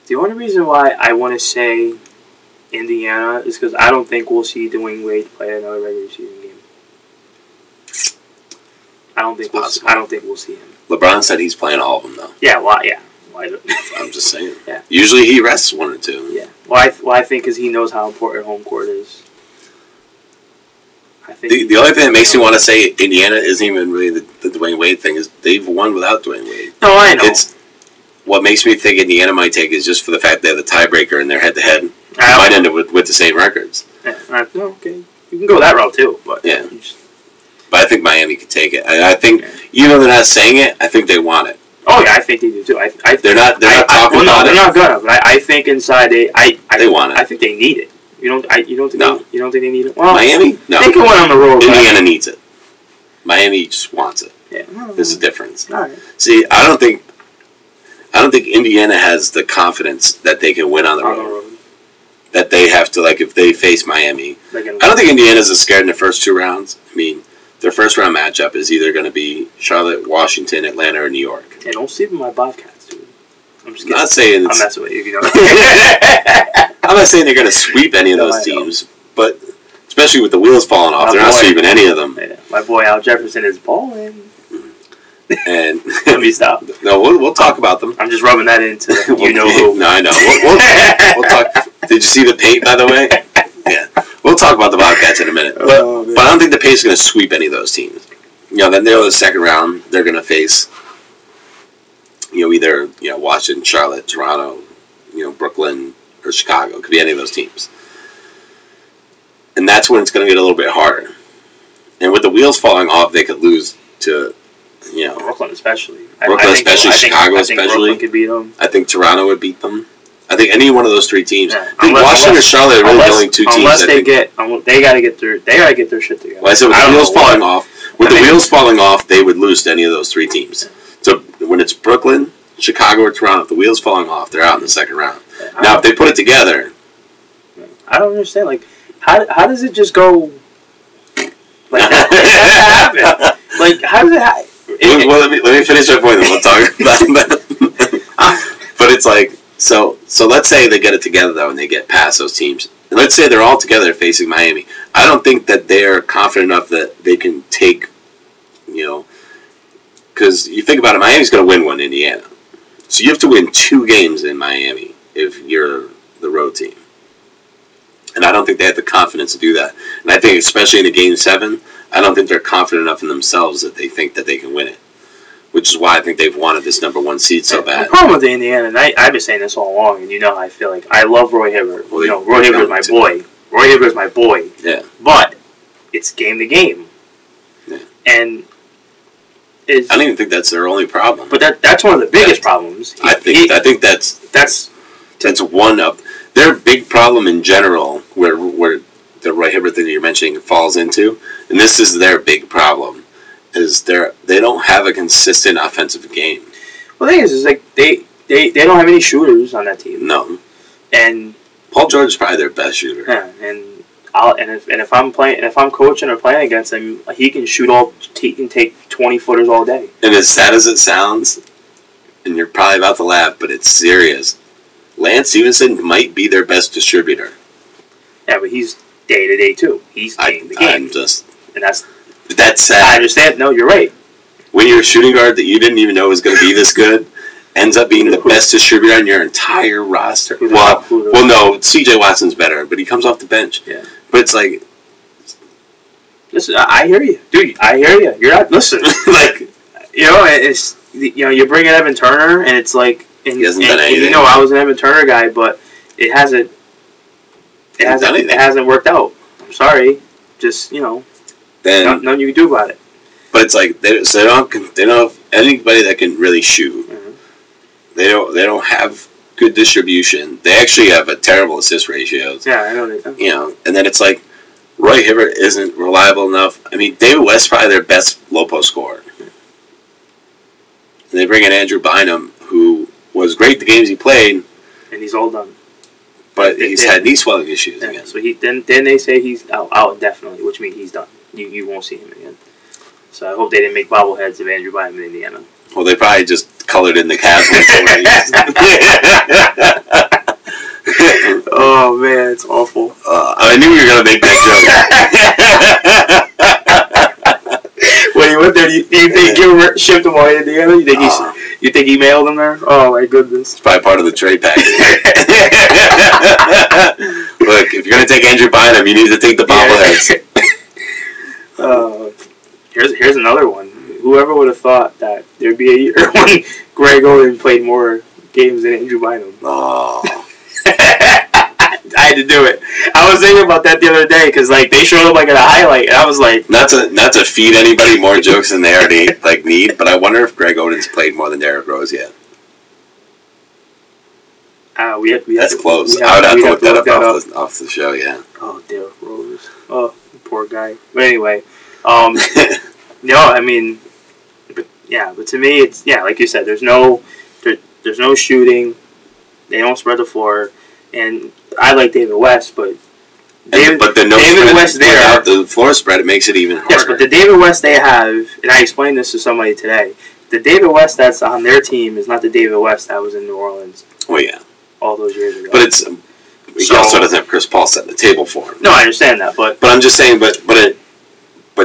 The only reason why I want to say Indiana is because I don't think we'll see Dwayne Wade play another regular season game. I don't think we'll see him. LeBron said he's playing all of them though. Yeah, why? I'm just saying. Yeah. Usually he rests one or two. Yeah. Well, I think because he knows how important home court is. I think the only thing that makes me want to say Indiana isn't even really the Dwayne Wade thing is they've won without Dwayne Wade. No, I know. What makes me think Indiana might take is just for the fact they have the tiebreaker in their head-to-head. They might end up with the same records. Yeah, okay. You can go that route too, but yeah. But I think Miami could take it. I think even though they're not saying it, I think they want it. Oh yeah, I think they do too. They're not talking about it. They're not gonna. But I think inside they want it. I think they need it. You don't think they need it? Well, Miami? No. They can win on the road. Indiana needs it. Miami just wants it. Yeah. There's a difference. All right. See, I don't think Indiana has the confidence that they can win on the road. That they have to, like, if they face Miami. I don't think Indiana's as scared in the first 2 rounds. I mean, their first round matchup is either going to be Charlotte, Washington, Atlanta, or New York. Hey, don't sleep with my Bobcats, dude. I'm just kidding. Not saying I'm messing with you. I'm not saying they're going to sweep any of those teams, but especially with the wheels falling off, they're not sweeping any of them. Yeah. My boy Al Jefferson is balling. And let me stop. No, we'll talk about them. I'm just rubbing that into who. No, I know. We'll talk. Did you see the paint, by the way? Yeah. We'll talk about the Bobcats in a minute. But I don't think the Pacers are going to sweep any of those teams. Then they're in the second round. They're going to face, either Washington, Charlotte, Toronto, Brooklyn, or Chicago. It could be any of those teams. And that's when it's going to get a little bit harder. And with the wheels falling off, they could lose to, Brooklyn especially. Chicago especially. Brooklyn could beat them. I think Toronto would beat them. I think any one of those three teams. Yeah. I think Washington or Charlotte are really the only two teams. Unless they got to get their shit together. Well, I said with the wheels falling off. With the wheels falling off, they would lose to any of those three teams. So when it's Brooklyn, Chicago, or Toronto, if the wheels falling off, they're out in the second round. Now, if they put it together, I don't understand. Like, how does it just go? Like that happen? Like, how does it happen? Well, let me finish my point, then we'll talk about that. But it's like, so let's say they get it together, though, and they get past those teams. And let's say they're all together facing Miami. I don't think that they're confident enough that they can take, because you think about it, Miami's going to win one in Indiana. So you have to win 2 games in Miami if you're the road team. And I don't think they have the confidence to do that. And I think especially in a Game 7, I don't think they're confident enough in themselves that they think that they can win it. Which is why I think they've wanted this number 1 seed so bad. The problem with the Indiana, and I've been saying this all along, and how I feel like I love Roy Hibbert. Well, Roy Hibbert is my boy. Roy Hibbert is my boy. Yeah. But it's game to game. Yeah. And I don't even think that's their only problem. But that's one of the biggest problems. I think that's one of their big problem in general, where the Roy Hibbert thing that you're mentioning falls into, and this is their big problem, is they don't have a consistent offensive game. Well, the thing is like they don't have any shooters on that team. No. And Paul George is probably their best shooter. Yeah, if I'm coaching or playing against him, he can he can take 20-footers all day. And as sad as it sounds, and you're probably about to laugh, but it's serious. Lance Stevenson might be their best distributor. Yeah, but he's day to day too. He's game to game. And that's sad. I understand. No, you're right. When you're a shooting guard that you didn't even know was going to be this good, ends up being the best distributor on your entire roster. Well, no, C.J. Watson's better, but he comes off the bench. Yeah. But it's like, listen, I hear you, dude. I hear you. You're not listen. Like, it's you bring in Evan Turner, and it's like, he hasn't done anything. I was an Evan Turner guy, but it hasn't worked out. I'm sorry, just then nothing you can do about it. But it's like they don't have anybody that can really shoot. Mm-hmm. They don't have good distribution. They actually have a terrible assist ratios. Yeah, I know that. And then it's like Roy Hibbert isn't reliable enough. I mean, David West's probably their best low post scorer. And they bring in Andrew Bynum, who was great the games he played, and he's all done. But he's had knee swelling issues again. So then they say he's out indefinitely, which means he's done. You won't see him again. So I hope they didn't make bobbleheads of Andrew Bynum in Indiana. Well, they probably just colored in the Cavs. Oh man, it's awful. I knew you were gonna make that joke. When he went there, do you think you shipped him away to Indiana? You think he mailed him there? Oh my goodness! It's probably part of the trade package. Look, if you're gonna take Andrew Bynum, you need to take the bobbleheads. Here's another one. Whoever would have thought that there'd be a year when Greg Oden played more games than Andrew Bynum? Oh. I had to do it. I was thinking about that the other day because they showed him in a highlight, and I was like, not to feed anybody more jokes than they already need, but I wonder if Greg Oden's played more than Derrick Rose yet. That's close. I would have to look that up off the show. Yeah. Oh, Derrick Rose. Oh, poor guy. But anyway, I mean, but to me, it's like you said, there's no shooting. They don't spread the floor, and I like David West, but David West there, without the floor spread, it makes it even harder. Yes, but the David West they have, and I explained this to somebody today. The David West that's on their team is not the David West that was in New Orleans. Well, yeah, all those years ago. But he also doesn't have Chris Paul setting the table for him. No, I understand that, but I'm just saying, but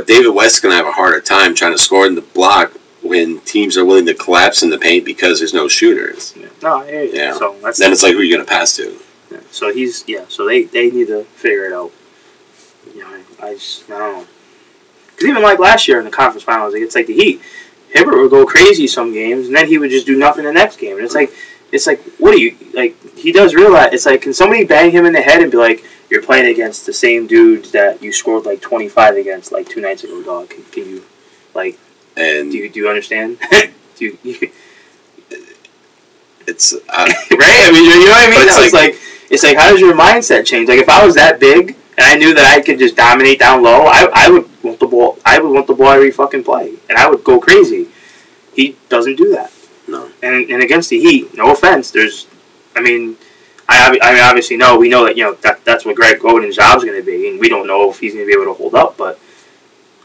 David West's gonna have a harder time trying to score in the block when teams are willing to collapse in the paint because there's no shooters. Yeah. No, I hear you. Yeah. So then it's like, who are you going to pass to? Yeah. So so they need to figure it out. I don't know. Because even last year in the conference finals against the Heat, Hibbert would go crazy some games, and then he would just do nothing the next game. And it's like, what do you, he does realize, it's like, can somebody bang him in the head and be like, you're playing against the same dudes that you scored 25 against 2 nights ago, dog. Can you, and do you understand? It's right. I mean, you know what I mean? It's like, how does your mindset change? Like, if I was that big and I knew that I could just dominate down low, I would want the ball. I would want the ball every fucking play, and I would go crazy. He doesn't do that. No. And against the Heat, no offense, I mean, obviously, we know that, that's what Greg Oden's job's going to be, and we don't know if he's going to be able to hold up, but,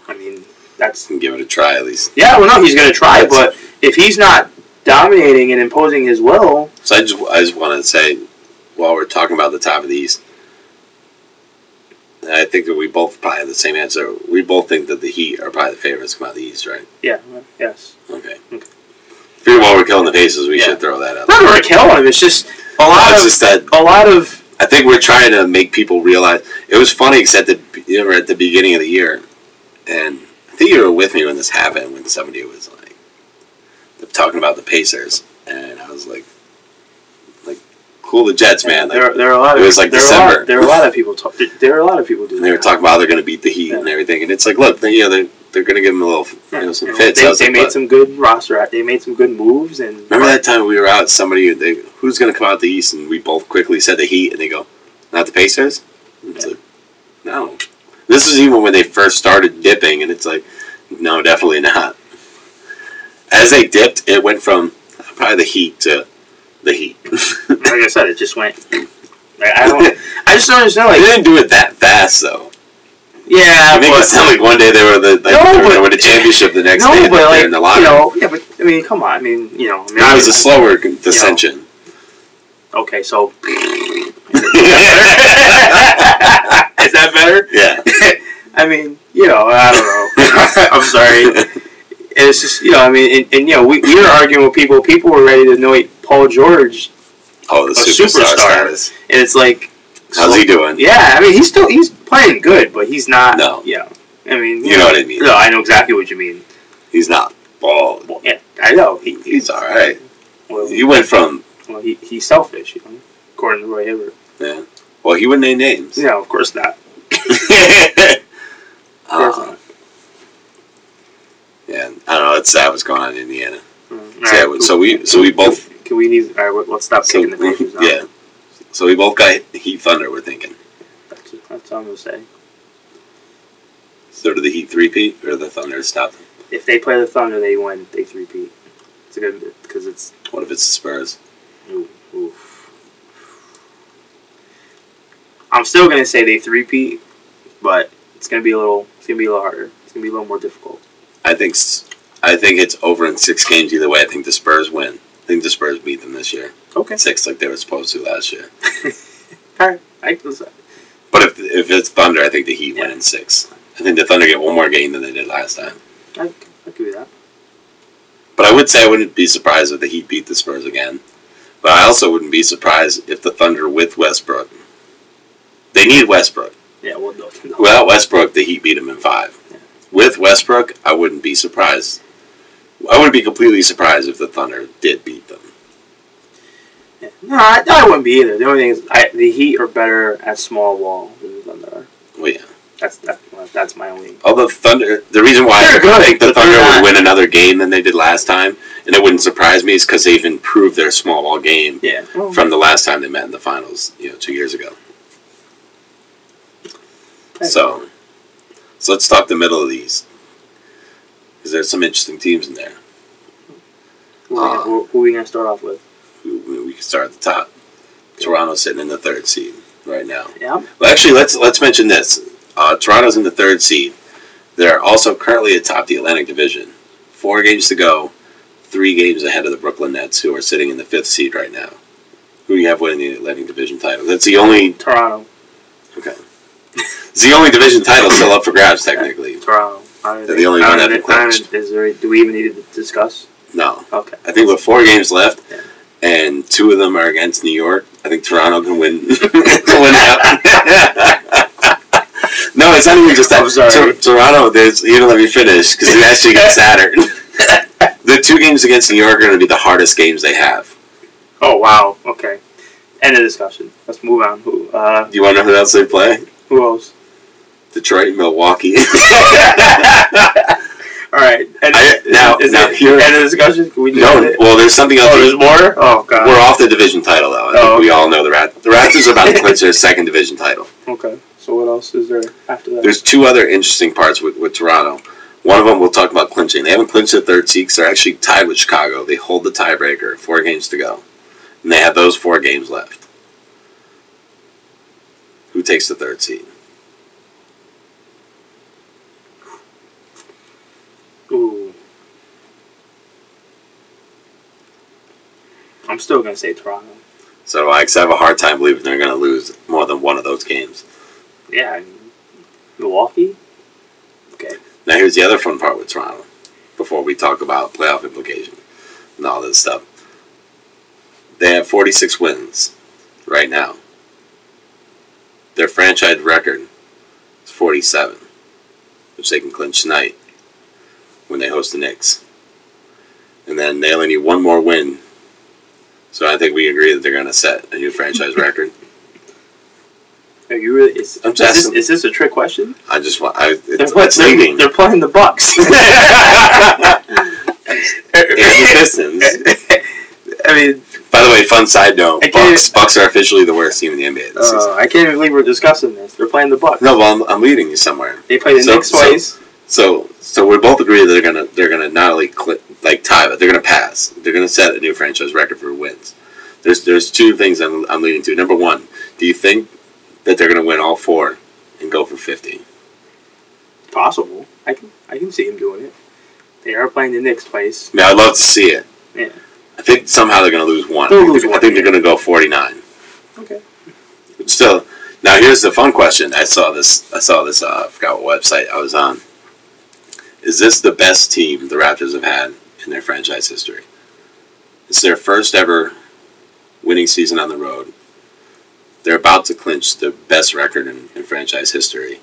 I mean, that's... Give it a try, at least. Yeah, well, no, he's going to try, but if he's not dominating and imposing his will... So I just want to say, while we're talking about the top of the East, I think that we both probably have the same answer. We both think that the Heat are probably the favorites to come out of the East, right? Yeah, yes. Okay. While we're killing the Pacers, we should throw that out. Not we're killing them, it's just a lot of... I think we're trying to make people realize... It was funny, except that at the beginning of the year, and I think you were with me when this happened, when somebody was like talking about the Pacers, and I was like, cool the Jets, man. There are a lot of... It was like December. There are a lot of people doing that. They were talking about they're going to beat the Heat and everything, and it's like, look, they're going to give them a little, some fits. They made some good roster. They made some good moves. And remember that time we were out? Who's going to come out the East, and we both quickly said the Heat, and they go, not the Pacers. And it's like, no. This is even when they first started dipping, and it's like, no, definitely not. As they dipped, it went from probably the Heat to the Heat. Like I said, it just went. I just don't understand. Like, they didn't do it that fast, though. Yeah, you make it sound like one day they were they were going to win a championship, the next day they're in the lottery. But I mean, come on. I mean, it was a slower dissension. Okay, so is that better? Yeah. I mean, I don't know. I'm sorry. It's just, I mean, and we were arguing with people. People were ready to anoint Paul George the superstar status. And it's like, how's he doing? Yeah, I mean, he's playing good, but he's not. No. I mean, you know what I mean. No, I know exactly what you mean. He's not bald. Well, yeah, I know. He's all right. Well, he went from. Well, he's selfish, according to Roy Hibbert. Yeah. Well, he wouldn't name names. No, of course not. Yeah, I don't know. It's sad what's going on in Indiana. Right, so we both. Can we need? All right, let's stop kicking the Pacers now. Yeah. So we both got Heat Thunder. We're thinking. That's what I'm gonna say. So do the Heat three-peat or the Thunder stop them? If they play the Thunder, they win. They three-peat. It's a good because it's. What if it's the Spurs? Oof. I'm still gonna say they three-peat, but it's gonna be a little. It's gonna be a little harder. It's gonna be a little more difficult. I think it's over in 6 games either way. I think the Spurs win. I think the Spurs beat them this year. Okay. 6 like they were supposed to last year. All right. But if it's Thunder, I think the Heat win in 6. I think the Thunder get one more game than they did last time. I'll give you that. But I would say I wouldn't be surprised if the Heat beat the Spurs again. But I also wouldn't be surprised if the Thunder with Westbrook. They need Westbrook. Yeah, well, no. Without Westbrook, the Heat beat them in 5. Yeah. With Westbrook, I wouldn't be surprised. I wouldn't be completely surprised if the Thunder did beat them. Yeah. No, I wouldn't be either. The only thing is, the Heat are better at small ball than the Thunder are. Well, yeah. That's my only. Although the reason why I think the Thunder would win another game than they did last time, and it wouldn't surprise me, is because they've improved their small ball game from the last time they met in the finals, 2 years ago. So let's talk the middle of these, because there's some interesting teams in there. Who are we going to start off with? We can start at the top. Toronto's sitting in the 3rd seed right now. Yeah. Well, actually, let's mention this. Toronto's in the 3rd seed. They're also currently atop the Atlantic Division. 4 games to go. 3 games ahead of the Brooklyn Nets, who are sitting in the 5th seed right now. Who do you have winning the Atlantic Division title? That's the only... Toronto. Okay. It's the only division title still up for grabs, technically. Toronto. They're the only one that have clinched. Do we even need to discuss? No. Okay. I think with 4 games left, and 2 of them are against New York, I think Toronto can win. Out. No, it's not even just that. Toronto, let me finish, because it actually gets sadder. The 2 games against New York are going to be the hardest games they have. Oh, wow. Okay. End of discussion. Let's move on. Do you want to know who else they play? Who else? Detroit and Milwaukee. All right. And is it here end of discussion? Can we do it? Well, there's something else. Oh, there's more. Oh God. We're off the division title though. I think we all know the Raptors are about to clinch their second division title. Okay. So what else is there after that? There's two other interesting parts with Toronto. One of them we'll talk about clinching. They haven't clinched the third seed because they're actually tied with Chicago. They hold the tiebreaker, 4 games to go, and they have those 4 games left. Who takes the third seed? Ooh. I'm still gonna say Toronto. So I have a hard time believing they're going to lose more than one of those games. Yeah, I mean, Milwaukee. Okay. Now here's the other fun part with Toronto. Before we talk about playoff implications and all this stuff, they have 46 wins right now. Their franchise record is 47, which they can clinch tonight when they host the Knicks. And then they only need one more win. So I think we agree that they're going to set a new franchise record. Are you really? Is this a trick question? I just want. It's leading. They're playing the Bucks. And the Pistons. I mean. By the way, fun side note: Bucks are officially the worst team in the NBA this season. I can't even believe we're discussing this. They're playing the Bucks. No, well, I'm leading you somewhere. They play the Knicks twice. So we both agree that they're gonna not only tie, but they're gonna pass. They're gonna set a new franchise record for wins. There's two things I'm leading to. Number one, do you think that they're gonna win all 4 and go for 50? Possible. I can see them doing it. They are playing the Knicks twice. I mean, I'd love to see it. Yeah. I think somehow they're gonna lose one. I think they're gonna go 49. Okay. But still, now here's the fun question. I saw this. I forgot what website I was on. Is this the best team the Raptors have had in their franchise history? It's their first ever winning season on the road. They're about to clinch the best record in franchise history.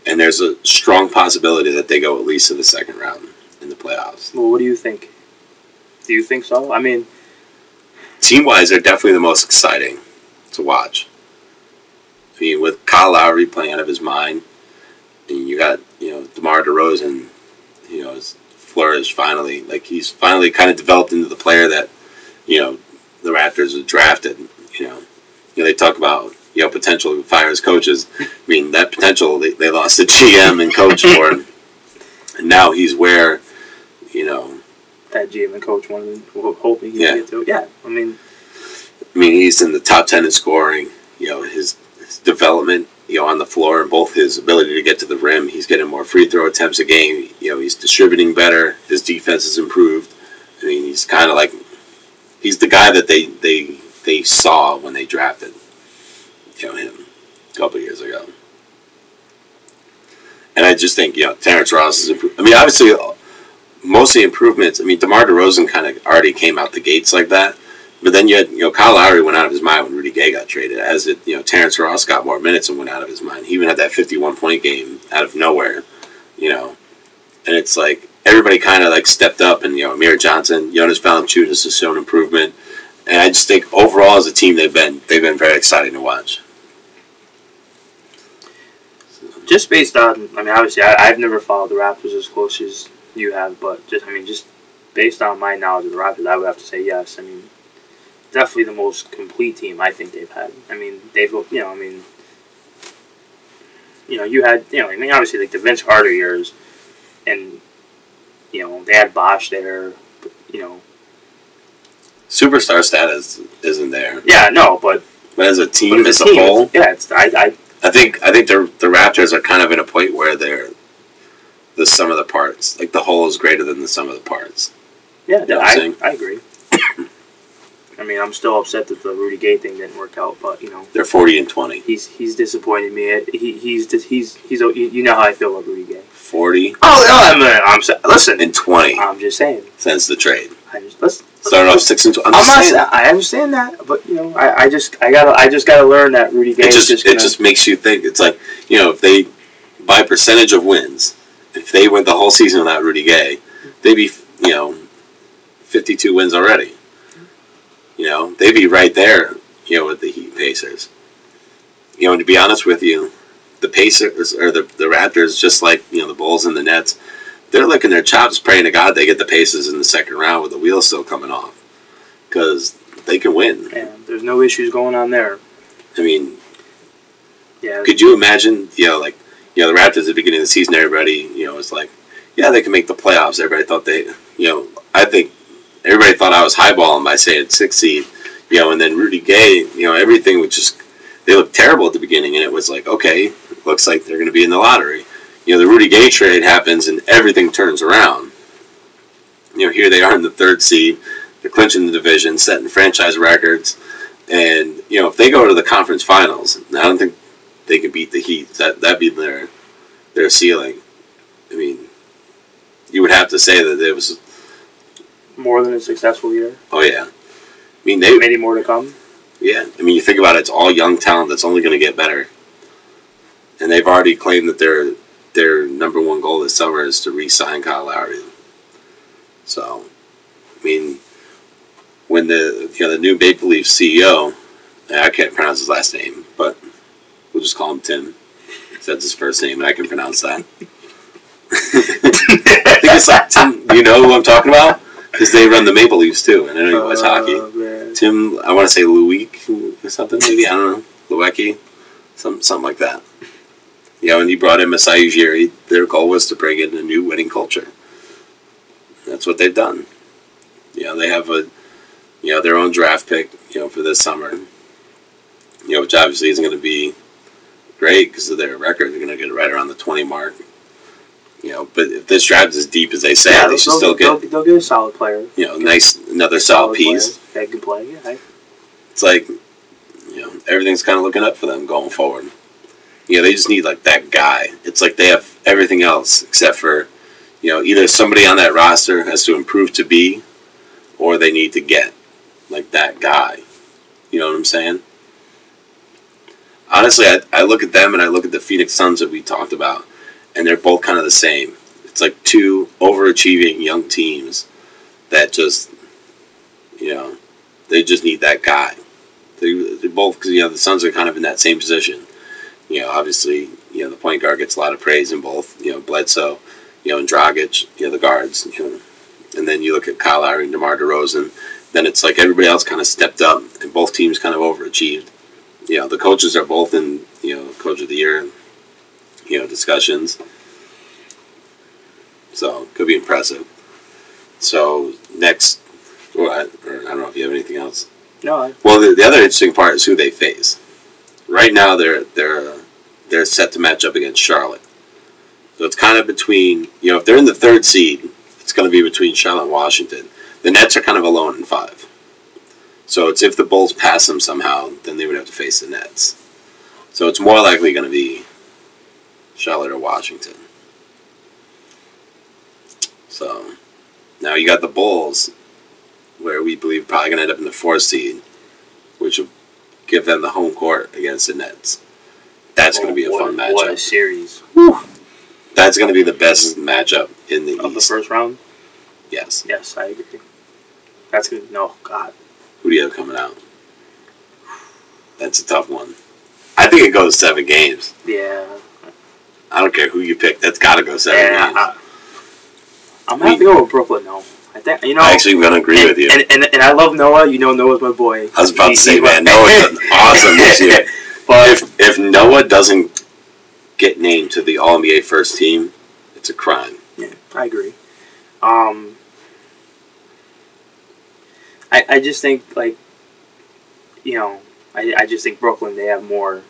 And there's a strong possibility that they go at least to the second round in the playoffs. Well, what do you think? Do you think so? I mean, team-wise, they're definitely the most exciting to watch. I mean, with Kyle Lowry playing out of his mind, and you got, DeMar DeRozan, has flourished finally. Like, he's finally kind of developed into the player that, the Raptors have drafted. They talk about, potential to fire as coaches. I mean, that potential, they lost the GM and coach for him. And now he's where, that GM and coach wanted, hoping he would get to it. Yeah, I mean, he's in the top 10 in scoring. His development, on the floor, and both his ability to get to the rim. He's getting more free throw attempts a game. He's distributing better. His defense has improved. I mean, he's kind of like, he's the guy that they saw when they drafted, him a couple years ago. And I just think, Terrence Ross is improved. I mean, obviously, most of the improvements, DeMar DeRozan kind of already came out the gates like that. But then you had, Kyle Lowry went out of his mind when Rudy Gay got traded. As it, Terrence Ross got more minutes and went out of his mind. He even had that 51-point game out of nowhere, And it's like everybody kind of like stepped up, and Amir Johnson, Jonas Valanciunas has shown improvement, and I just think overall as a team they've been very exciting to watch. Just based on, obviously I've never followed the Raptors as close as you have, but just based on my knowledge of the Raptors, I would have to say yes. Definitely the most complete team I think they've had. They've, you had, obviously like the Vince Carter years, and, they had Bosh there, but, Superstar status isn't there. Yeah, no, but as a team, as a whole, yeah, I think the Raptors are kind of in a point where they're the sum of the parts. Like the whole is greater than the sum of the parts. Yeah, I agree. I'm still upset that the Rudy Gay thing didn't work out, but they're 40-20. He's disappointed me. He's you know how I feel about Rudy Gay. 40. Oh no, I'm listen. And 20. I'm just saying. Since the trade. Started off 6-2. I understand that, but I just gotta learn that Rudy Gay. It just makes you think. It's like if they, by percentage of wins, if they went the whole season without Rudy Gay, they'd be 52 wins already. They'd be right there, with the Heat Pacers. And to be honest with you, the Pacers or the Raptors, just like the Bulls and the Nets, they're licking their chops, praying to God they get the Pacers in the second round with the wheels still coming off, because they can win. Yeah, there's no issues going on there. I mean, yeah. Could you imagine? The Raptors at the beginning of the season, everybody, was like, yeah, they can make the playoffs. Everybody thought I think everybody thought I was highballing by saying 6th seed, and then Rudy Gay, everything was just, they looked terrible at the beginning, and it was like, okay, looks like they're going to be in the lottery. The Rudy Gay trade happens, and everything turns around. Here they are in the 3rd seed. They're clinching the division, setting franchise records. And, if they go to the conference finals, I don't think they could beat the Heat. That'd be their ceiling. I mean, you would have to say that it was more than a successful year. Oh, yeah. I mean, many more to come. Yeah. I mean, you think about it, it's all young talent that's only going to get better. And they've already claimed that their number one goal this summer is to re-sign Kyle Lowry. So, I mean, when the new Maple Leaf CEO, I can't pronounce his last name, but we'll just call him Tim. That's his first name, and I can pronounce that. I think it's like Tim. Do you know who I'm talking about? Because they run the Maple Leafs too, and I know you watch hockey. Man. Tim, I want to say Luick or something, maybe, I don't know, Luecki, something like that. And he brought in Masai Ujiri. Their goal was to bring in a new winning culture. That's what they've done. They have their own draft pick, for this summer. Which obviously isn't going to be great because of their record. They're going to get it right around the 20 mark. But if this draft is as deep as they say, they should still get. They'll get a solid player. Another solid piece. That can play. Yeah. It's like, everything's kind of looking up for them going forward. They just need like that guy. It's like they have everything else except for, either somebody on that roster has to improve to be, or they need to get like that guy. You know what I'm saying? Honestly, I look at them and I look at the Phoenix Suns that we talked about, and they're both kind of the same. It's like two overachieving young teams that just, they just need that guy. They both, because, the Suns are kind of in that same position. Obviously, the point guard gets a lot of praise in both, Bledsoe, and Dragic, the guards, and then you look at Kyle Lowry and DeMar DeRozan, then it's like everybody else kind of stepped up, and both teams kind of overachieved. The coaches are both in, Coach of the Year, discussions. So, it could be impressive. So, next, I don't know if you have anything else. No. Well, the other interesting part is who they face. Right now, they're set to match up against Charlotte. So it's kind of between, if they're in the 3rd seed, it's going to be between Charlotte and Washington. The Nets are kind of alone in 5. So it's if the Bulls pass them somehow, then they would have to face the Nets. So it's more likely going to be Charlotte or Washington. So now you got the Bulls, where we believe probably going to end up in the 4th seed, which will give them the home court against the Nets. That's going to be a fun matchup. What a series. Whew. That's going to be the best matchup in the East. Of the first round? Yes. Yes, I agree. That's good. No, God. Who do you have coming out? That's a tough one. I think it goes 7 games. Yeah. I don't care who you pick. That's got to go 7 games. I'm going to have to go with Brooklyn, though. I actually am going to agree with you. And I love Noah. Noah's my boy. I was about to say, man, Noah's awesome this year. But if Noah doesn't get named to the All-NBA first team, it's a crime. Yeah, I agree. I just think, I just think Brooklyn, they have more.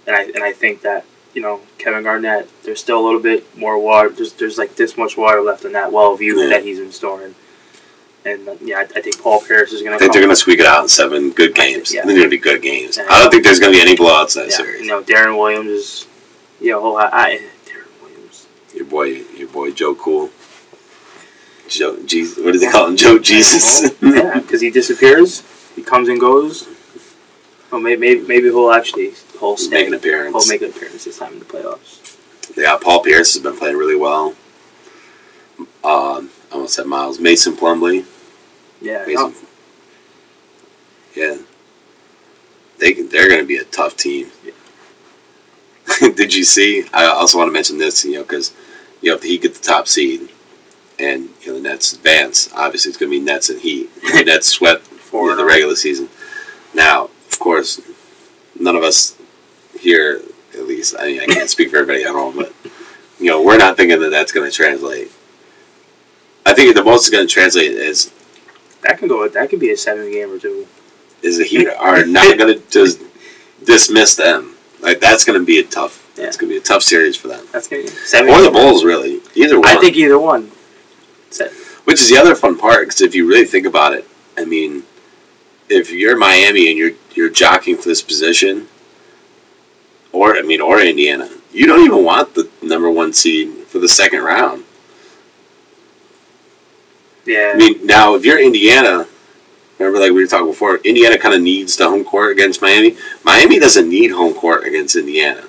And I think that, Kevin Garnett, there's still a little bit more water. There's like this much water left in that well of youth that he's been storing. And, I think Paul Pierce is going to I think they're going to squeak it out in 7 good games. Yeah. They're going to be good games. I don't think there's going to be any blowouts in that series. Darren Williams is, Darren Williams. Your boy Joe Cool. Joe Jesus. What do they call him? Joe Jesus. Yeah, because he disappears. He comes and goes. Well, maybe he'll actually make an appearance. He'll make an appearance this time in the playoffs. Yeah, Paul Pierce has been playing really well. I almost said Miles. Mason Plumlee. Yeah. Yeah. They're going to be a tough team. Yeah. Did you see? I also want to mention this, because if he gets the top seed, and the Nets advance. Obviously, it's going to be Nets and Heat. The Nets swept for the regular season. Now, of course, none of us here, at least, I mean, I can't speak for everybody at home, but we're not thinking that that's going to translate. I think the most it's going to translate is that could be a 7-game or 2. Is the Heat are not going to just dismiss them. Like that's going to be a tough. Yeah. It's going to be a tough series for them. That's going to be 7 or the Bulls, really. Either one. I think either one. Which is the other fun part, because if you really think about it, I mean, if you're Miami and you're jockeying for this position, or Indiana, you don't even want the number 1 seed for the second round. Yeah. I mean, now if you're Indiana, remember like we were talking before, Indiana kind of needs the home court against Miami. Miami doesn't need home court against Indiana.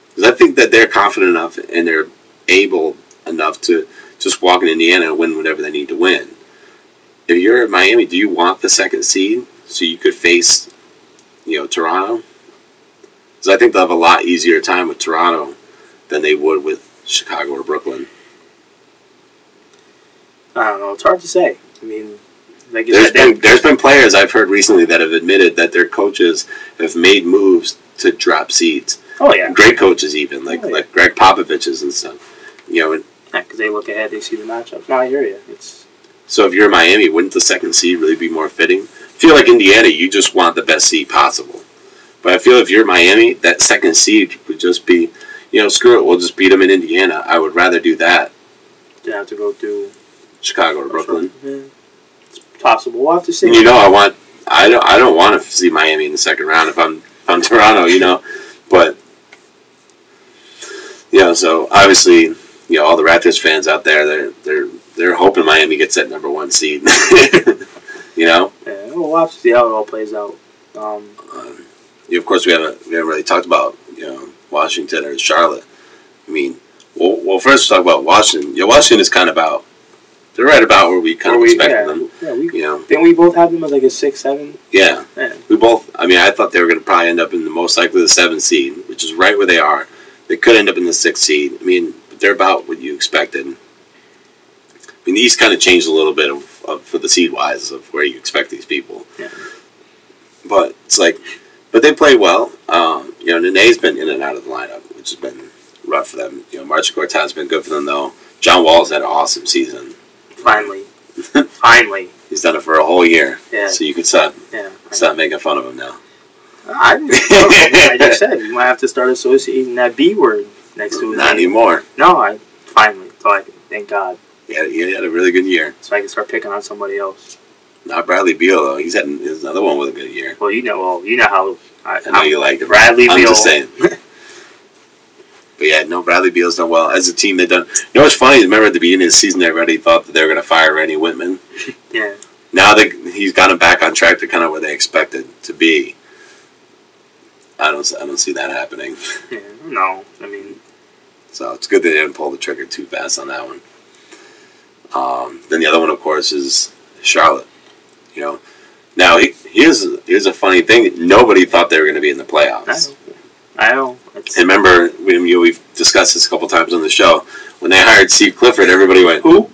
Because I think that they're confident enough and they're able enough to just walk in Indiana and win whatever they need to win. If you're at Miami, do you want the second seed so you could face, Toronto? Because I think they'll have a lot easier time with Toronto than they would with Chicago or Brooklyn. I don't know. It's hard to say. I mean, like there's been players I've heard recently that have admitted that their coaches have made moves to drop seeds. Oh yeah, great coaches even like Greg Popovich's and stuff. Because they look ahead, they see the matchups. No, I hear you. So if you're Miami, wouldn't the second seed really be more fitting? I feel like Indiana, you just want the best seed possible. But I feel if you're Miami, that second seed would just be, screw it, we'll just beat them in Indiana. I would rather do that. You have to go through Chicago or Brooklyn. Yeah. It's possible. We'll have to see. I don't want to see Miami in the second round if I'm Toronto, but so obviously, all the Raptors fans out there, they're hoping Miami gets that number 1 seed. Yeah, we'll have to see how it all plays out. Of course, we haven't really talked about Washington or Charlotte. I mean, well, first talk about Washington. Washington is kind of about. They're right about where we kind of expected them. Yeah, didn't we both have them as like a 6-7? Yeah. We both. I mean, I thought they were going to probably end up in the most likely the 7th seed, which is right where they are. They could end up in the 6th seed. I mean, but they're about what you expected. I mean, the East kind of changed a little bit for the seed wise of where you expect these people. Yeah. But it's like, but they play well. Nene's been in and out of the lineup, which has been rough for them. Marcin Gortat's been good for them though. John Wall's had an awesome season. Finally. He's done it for a whole year. Yeah. So you could stop making fun of him now. I just said you might have to start associating that B word next to his Not name. anymore. No, finally. So thank God. Yeah, he had a really good year. So I can start picking on somebody else. Not Bradley Beal though. He's another one with a good year. Well, you know how I know you like him. Bradley Beal. I'm just saying. But yeah, no, Bradley Beal's done well. As a team, they've done. What's funny? Remember at the beginning of the season, everybody thought that they were going to fire Randy Whitman. Yeah. Now that he's gotten back on track to kind of where they expected to be. I don't see that happening. Yeah. No, I mean. So it's good they didn't pull the trigger too fast on that one. Then the other one, of course, is Charlotte. Now here's a funny thing. Nobody thought they were going to be in the playoffs. I know. And remember, we've discussed this a couple times on the show. When they hired Steve Clifford, everybody went, "Who?"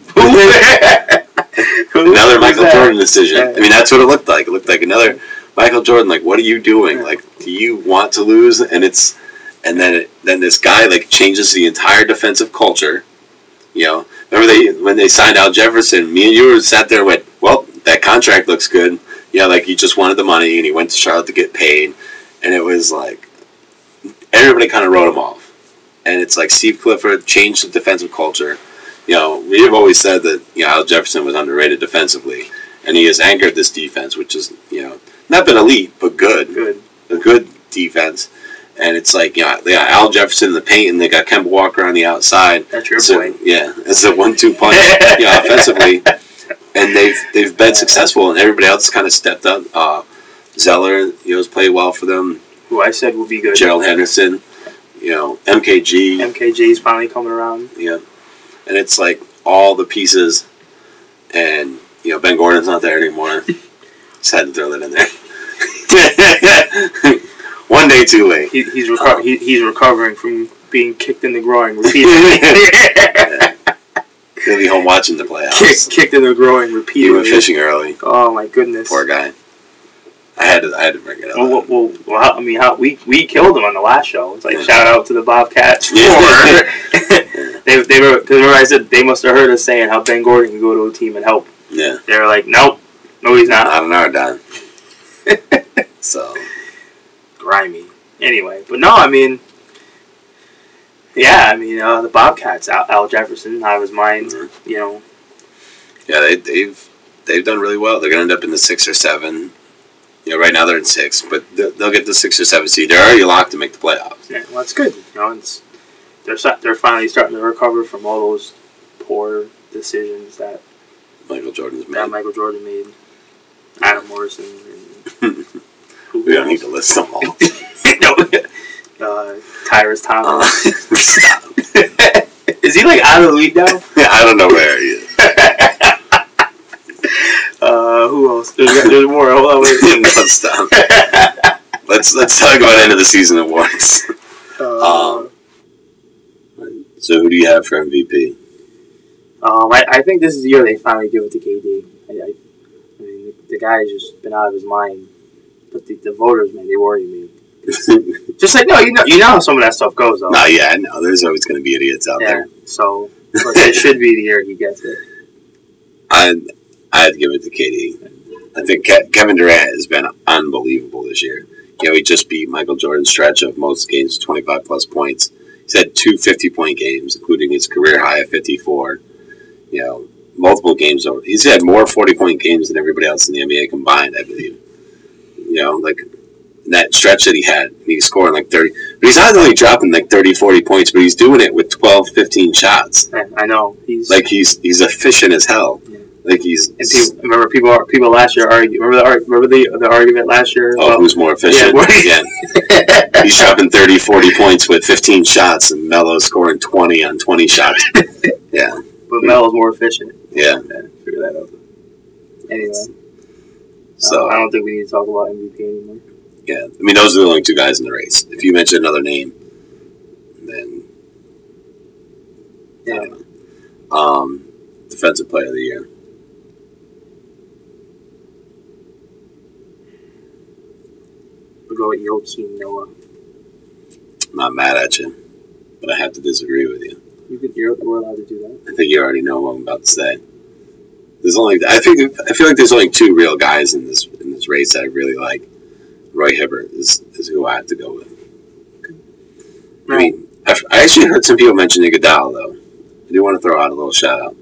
Another Michael Jordan decision. I mean, that's what it looked like. It looked like another Michael Jordan. Like, what are you doing? Like, do you want to lose? And then this guy changes the entire defensive culture. Remember when they signed Al Jefferson? Me and you sat there and went, "Well, that contract looks good." He just wanted the money, and he went to Charlotte to get paid, and it was like everybody kind of wrote him off. And it's like Steve Clifford changed the defensive culture. We have always said that Al Jefferson was underrated defensively, and he has anchored this defense, which is not been elite but good, a good defense. And it's like they got Al Jefferson in the paint, and they got Kemba Walker on the outside. That's your boy. Yeah, it's a 1-2 punch offensively, and they've been successful, and everybody else kind of stepped up. Zeller, has played well for them. Who I said would be good. Gerald Henderson, MKG. MKG's finally coming around. Yeah, and it's like all the pieces, and Ben Gordon's not there anymore. Just had to throw that in there. One day too late. He's recovering from being kicked in the groin repeatedly. He'll be home watching the playoffs. Kicked in the groin repeatedly. He went fishing early. Oh my goodness. Poor guy. I had to bring it up. We killed him on the last show. It's like shout out to the Bobcats for. They were, because remember I said they must have heard us saying how Ben Gordon can go to a team and help. Yeah. They were like, nope, no, he's not. Not on our dime. So grimy. Anyway, but no, I mean, the Bobcats, Al Jefferson, out of his mind, you know. Yeah, they've done really well. They're gonna end up in the 6 or 7. You know, right now they're in 6, but they'll get the 6 or 7 seed. They're already locked to make the playoffs. Yeah, well, that's good. You know, they're finally starting to recover from all those poor decisions that Michael Jordan made. Adam Morrison. And we don't need to list them all. Tyrus Thomas. Stop. Is he like out of the league now? Yeah, I don't know where he is. Who else? There's more. Hold on, wait. No, stop. Let's talk about end of the season awards. So who do you have for MVP? I think this is the year they finally give it to KD. I mean, the guy's just been out of his mind. But the voters, man, they worry me. Just like, no, you know how some of that stuff goes, though. No, yeah, I know. There's always going to be idiots out there. So it should be the year he gets it. I'd give it to KD. I think Kevin Durant has been unbelievable this year. You know, he just beat Michael Jordan's stretch of most games, 25-plus points. He's had 2 50-point games, including his career high of 54. You know, multiple games over. He's had more 40-point games than everybody else in the NBA combined, I believe. You know, like that stretch that he had, he's scoring like 30. But he's not only dropping like 30, 40 points, but he's doing it with 12, 15 shots. I know. He's efficient as hell. Yeah. Like remember people last year argue. Remember the argument last year? Oh, who's more efficient? Yeah. He's dropping 30, 40 points with 15 shots, and Melo's scoring 20 on 20 shots. Yeah. But Melo's more efficient. Yeah. Figure that out. Anyway. So I don't think we need to talk about MVP anymore. Yeah. I mean, those are the only 2 guys in the race. If you mention another name, then yeah. I don't know. Defensive Player of the Year. We'll go with Joakim Noah. I'm not mad at you, but I have to disagree with you. You're allowed to do that. I think you already know what I'm about to say. I feel like there's only 2 real guys in this race that I really like. Roy Hibbert is who I have to go with. Okay. I mean, I actually heard some people mention Iguodala, though. I do want to throw out a little shout out.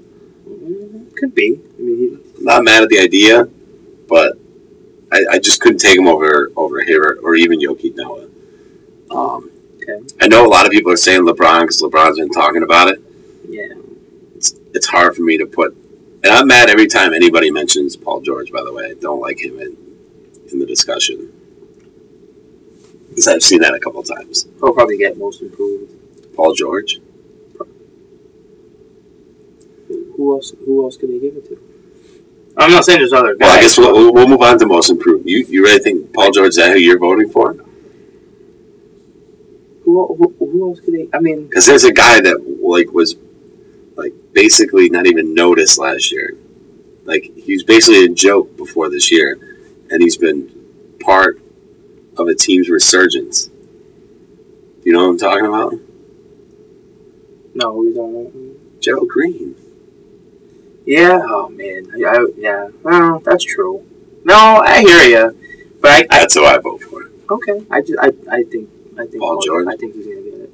Could be. I mean, I'm not mad at the idea, but I just couldn't take him over Hibbert or even Joakim Noah. Okay. I know a lot of people are saying LeBron because LeBron's been talking about it. Yeah. It's hard for me to put. And I'm mad every time anybody mentions Paul George, by the way. I don't like him in the discussion. Because I've seen that a couple times. He'll probably get most improved. Paul George? Who else could they give it to? I'm not saying there's other guys. Well, I guess we'll move on to most improved. You really think Paul George is that who you're voting for? Who else could they? I mean, because there's a guy that was basically not even noticed last year. Like, he was basically a joke before this year, and he's been part of a team's resurgence. Do you know what I'm talking about? No, who are you talking about? Gerald Green. Yeah. Oh man. Yeah. Well, that's true. No, I hear you, but that's who I vote for. Okay. I think Paul George. I think he's gonna get it.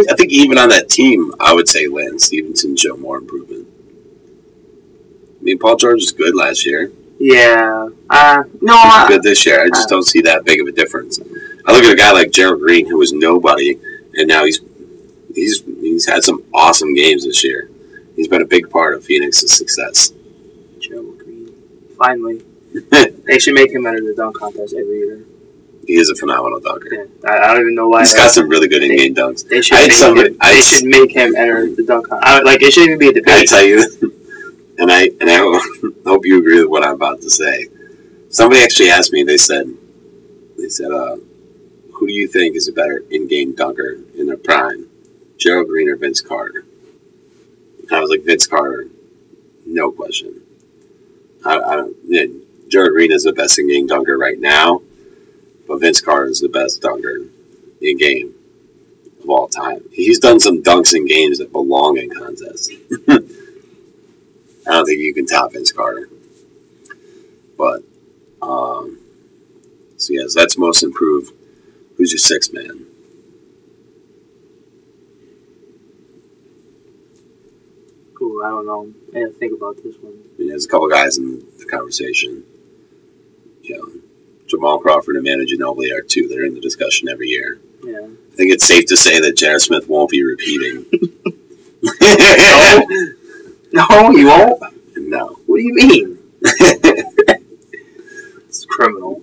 I think even on that team, I would say Lance Stevenson showed more improvement. I mean, Paul George was good last year. Yeah. No. He's good this year. I just don't see that big of a difference. I look at a guy like Gerald Green, who was nobody, and now he's had some awesome games this year. He's been a big part of Phoenix's success. Gerald Green. Finally. They should make him enter the dunk contest every year. He is a phenomenal dunker. Yeah. I don't even know why. He's got some really good in-game dunks. They should make him enter the dunk contest. It shouldn't even be a debate. I tell you, and I hope you agree with what I'm about to say. Somebody actually asked me. They said, who do you think is a better in-game dunker in their prime, Gerald Green or Vince Carter. I was like, Vince Carter, no question. Gerald Green is the best in-game dunker right now, but Vince Carter is the best dunker in-game of all time. He's done some dunks in games that belong in contests. I don't think you can top Vince Carter. But, so yes, that's most improved. Who's your sixth man? Ooh, I don't know. I gotta think about this one. I mean, there's a couple guys in the conversation. You know, Jamal Crawford and Manu Ginobili are two that are in the discussion every year. Yeah. I think it's safe to say that J.R. Smith won't be repeating. No, you won't? No. What do you mean? It's criminal.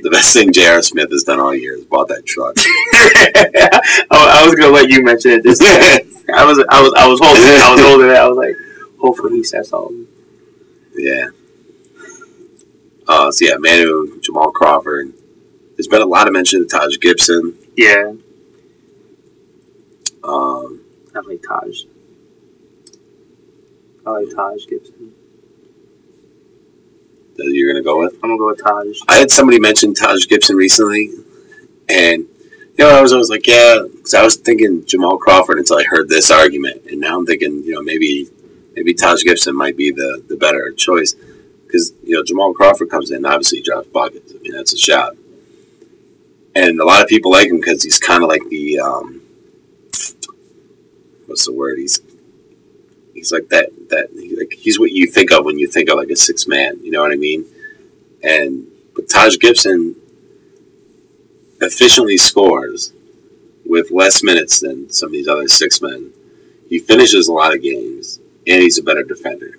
The best thing J.R. Smith has done all year is bought that truck. I was gonna let you mention it this time. I was holding it. I was like, hopefully he says something. Yeah. So yeah, Manu, Jamal Crawford. There's been a lot of mention of Taj Gibson. Yeah. I like Taj. I like Taj Gibson. That you're gonna go with? I'm gonna go with Taj. I had somebody mention Taj Gibson recently, and I was always like, yeah, because I was thinking Jamal Crawford until I heard this argument, and now I'm thinking, maybe Taj Gibson might be the better choice, because Jamal Crawford comes in, obviously drops buckets. I mean, that's a shot, and a lot of people like him because he's kind of like the what's the word? He's like that he's what you think of when you think of like a six man. You know what I mean? But Taj Gibson efficiently scores with less minutes than some of these other six men. He finishes a lot of games, and he's a better defender.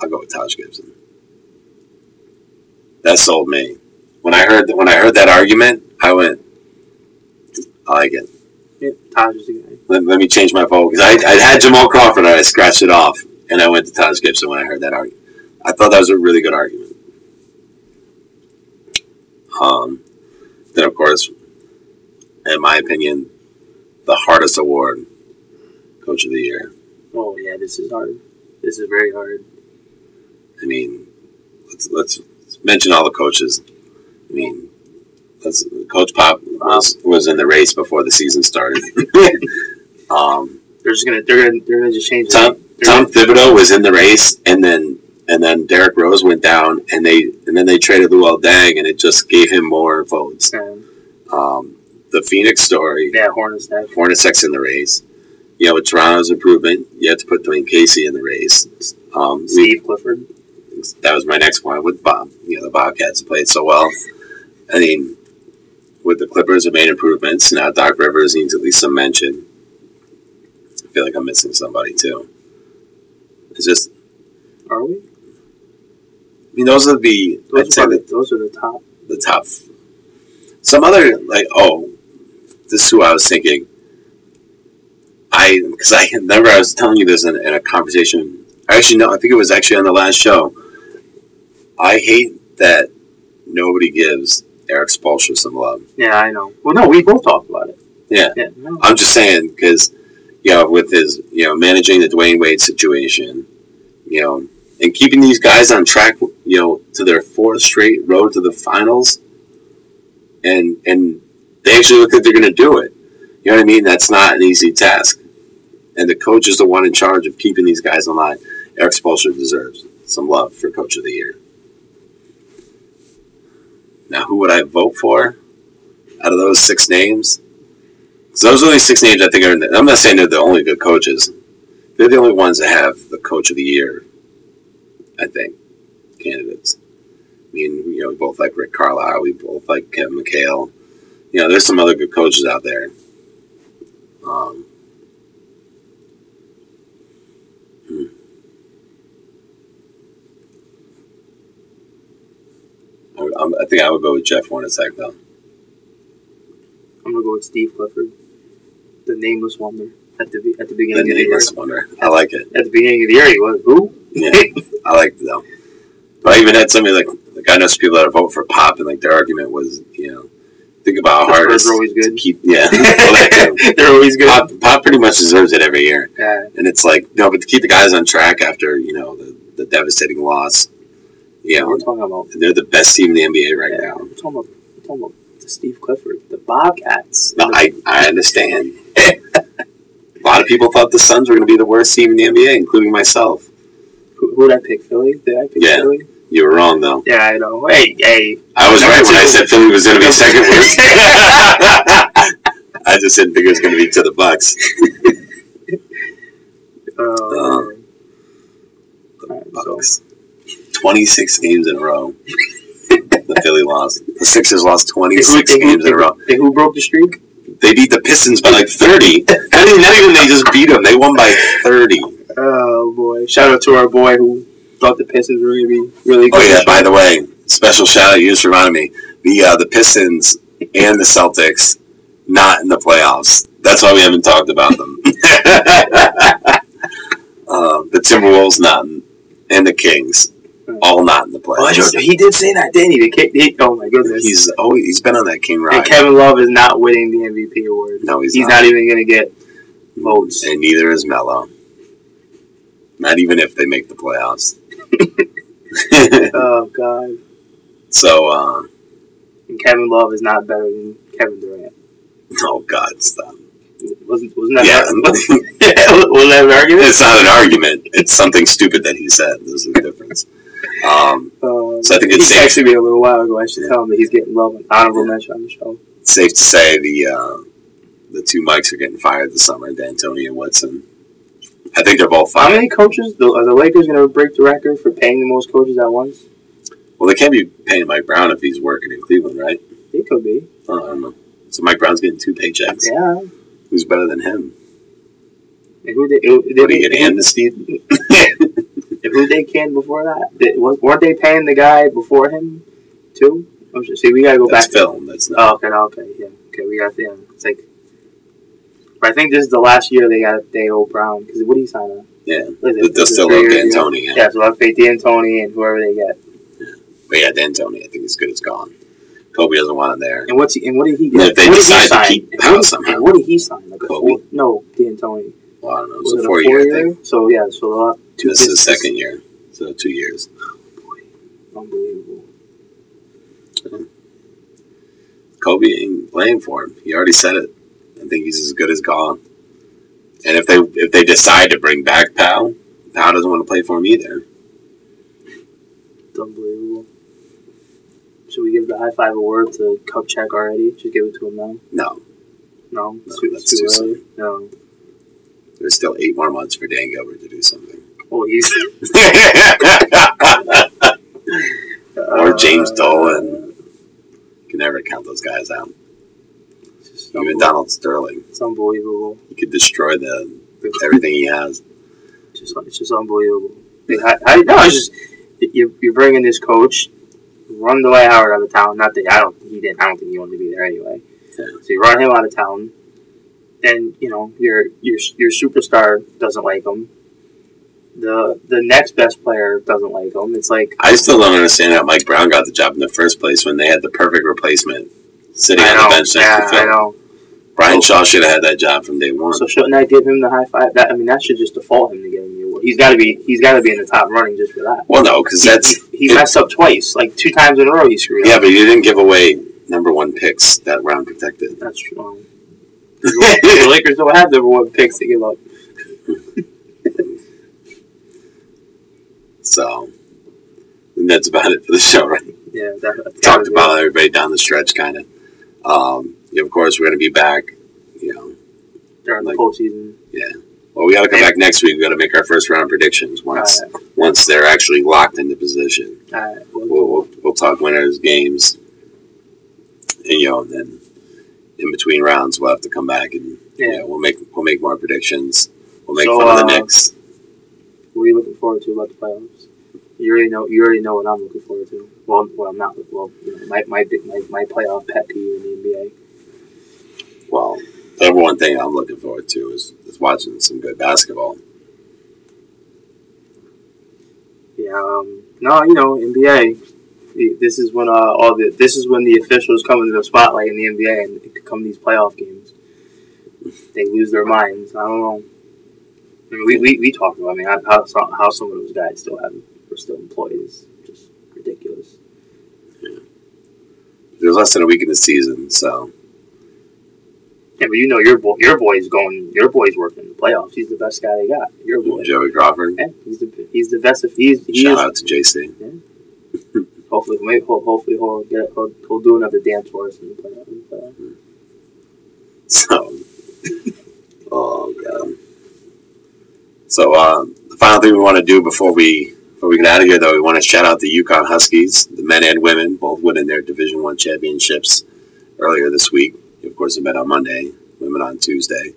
I'll go with Taj Gibson. That sold me. When I heard that argument, I went, I like it. Yeah, Taj is the guy. Let me change my vote, because I had Jamal Crawford and I scratched it off, and I went to Taj Gibson when I heard that argument. I thought that was a really good argument. Then, of course, in my opinion, the hardest award, Coach of the Year. Oh, yeah, this is hard. This is very hard. I mean, let's mention all the coaches. I mean, Coach Pop was in the race before the season started. They're gonna just change Tom Thibodeau was in the race, and then Derrick Rose went down, and then they traded Luol Deng, and it just gave him more votes. The Phoenix story. Yeah, Hornacek. Hornacek's in the race. With Toronto's improvement, you have to put Dwayne Casey in the race. Steve Clifford. That was my next one with Bob. The Bobcats played so well. I mean, with the Clippers, have made improvements. Now Doc Rivers needs at least some mention. I feel like I'm missing somebody too. It's just. Are we? I mean, those are the top. The top. Some other this is who I was thinking. Because I remember I was telling you this in a conversation. I think it was actually on the last show. I hate that nobody gives Eric Spoelstra some love. Yeah, I know. Well, no, we both talked about it. Yeah. No. I'm just saying, because, with his, managing the Dwayne Wade situation, and keeping these guys on track, to their fourth straight road to the finals, and they actually look like they're going to do it. You know what I mean? That's not an easy task. And the coach is the one in charge of keeping these guys alive. Eric Spoelstra deserves some love for Coach of the Year. Now, who would I vote for out of those six names? Because those are only six names I think are. I'm not saying they're the only good coaches. They're the only ones that have the Coach of the Year, I think, candidates. I mean, we both like Rick Carlisle. We both like Kevin McHale. There's some other good coaches out there. I think I would go with Jeff Hornacek, though. I'm going to go with Steve Clifford. The nameless wonder at the beginning of the year. The nameless wonder. I like it. At the beginning of the year, he was, who? Yeah, I like it, though. But I even had somebody like Like, I know some people that vote for Pop, and like their argument was, think about how hard it is to keep. Yeah, they're always good. Pop pretty much deserves it every year. Yeah. And it's like, no, but to keep the guys on track after the devastating loss. Yeah, we're talking about. They're the best team in the NBA right now. We're talking about the Steve Clifford, the Bobcats. No, I understand. A lot of people thought the Suns were going to be the worst team in the NBA, including myself. Who did I pick? Philly? Did I pick Philly? You were wrong, though. Yeah, I know. Hey. I was right when I said Philly was going to be second worst. I just didn't think it was going to be to the Bucks. The Bucks. 26 games in a row. The Philly lost. The Sixers lost 26 games in a row. Who broke the streak? They beat the Pistons by like 30. Not even they just beat them. They won by 30. Oh, boy. Shout out to our boy who thought the Pistons were going to be really good. Oh, yeah, by the way, special shout out. You just reminded me. The Pistons and the Celtics not in the playoffs. That's why we haven't talked about them. The Timberwolves not in, and the Kings all not in the playoffs. Oh, he did say that, didn't he? Oh my goodness, he's been on that King ride. And Kevin Love is not winning the MVP award. No, he's not even going to get votes, and neither is Melo. Not even if they make the playoffs. Oh God. So, and Kevin Love is not better than Kevin Durant. Oh God, stop. Wasn't that was that an argument? It's not an argument. It's something stupid that he said. There's a difference. So I think it's safe. He texted me a little while ago. I should tell him that he's getting love and honorable mention on the show. It's safe to say the two Mikes are getting fired this summer, D'Antoni and Woodson. I think they're both fired. How many coaches? Are the Lakers going to break the record for paying the most coaches at once? Well, they can't be paying Mike Brown if he's working in Cleveland, right? He could be. I don't know. So Mike Brown's getting 2 paychecks. Yeah. Who's better than him? And who did he get amnestied? Who they canned before that? Weren't they paying the guy before him too? See, we gotta go back. That's film. That's not. Oh, okay, yeah. Okay, we got It's like, but I think this is the last year they owe Brown because what did he sign on? Yeah, they'll still owe D'Antoni. Yeah, so I'll pay D'Antoni and whoever they get. Yeah, but yeah, D'Antoni, I think as good as gone. Kobe doesn't want it there. And what did he get? And if they decide to keep Powell somehow. And what did he sign? Like Kobe? D'Antoni. Well, I don't know. It was a 4-year thing. So yeah, so this is the second year. So 2 years. Oh boy, unbelievable. Yeah. Kobe ain't playing for him. He already said it. I think he's as good as gone. And if they decide to bring back Powell doesn't want to play for him either. It's unbelievable. Should we give the high five award to Kupchak already? Just give it to him now? No, that's too early. soon. No. There's still 8 more months for Dan Gilbert to do something. Well, he's or James Dolan. You can never count those guys out. Even Donald Sterling. It's unbelievable. He could destroy everything he has. It's just unbelievable. It's just you're bringing this coach, run Dwight Howard out of town. Not that I don't think he wanted to be there anyway. Yeah. So you run him out of town, and your superstar doesn't like him. The next best player doesn't like him. It's like I still don't understand how Mike Brown got the job in the first place when they had the perfect replacement sitting on the bench next to Phil. I know. Brian Shaw should have had that job from day one. So shouldn't I give him the high five? That should just default him to getting the award. He's got to be in the top running just for that. Well, no, because he messed up twice, like 2 times in a row. He screwed up. Yeah, but you didn't give away #1 picks that round protected. That's true. The Lakers don't have #1 picks to give up. So, and that's about it for the show, right? Yeah, talked about everybody down the stretch, kind of. Of course, we're going to be back, during the postseason. Yeah. Well, we got to come back next week. We got to make our first round predictions once they're actually locked into position. All right. We'll talk winners games, and then in between rounds we'll have to come back and we'll make more predictions. We'll make fun of the Knicks. What are you looking forward to about the playoffs? You already know what I'm looking forward to. Well, I'm not. Well, my playoff pet peeve in the NBA. Well, the number one thing I'm looking forward to is watching some good basketball. Yeah. No, NBA. This is when this is when the officials come into the spotlight in the NBA and it come these playoff games. They lose their minds. I don't know. I mean, we talked about. I mean, how some of those guys were still employed is just ridiculous. Yeah. There's less than a week in the season, so. Yeah, but you know your boy's working in the playoffs. He's the best guy they got. Your boy, Joey Crawford. Yeah, he's the best. Shout out to JC. Yeah. Hopefully he'll do another dance for us in the playoffs. So, oh god. So the final thing we want to do before we get out of here, though, we want to shout out the UConn Huskies, the men and women, both winning their Division I championships earlier this week. Of course, they met on Monday, women on Tuesday.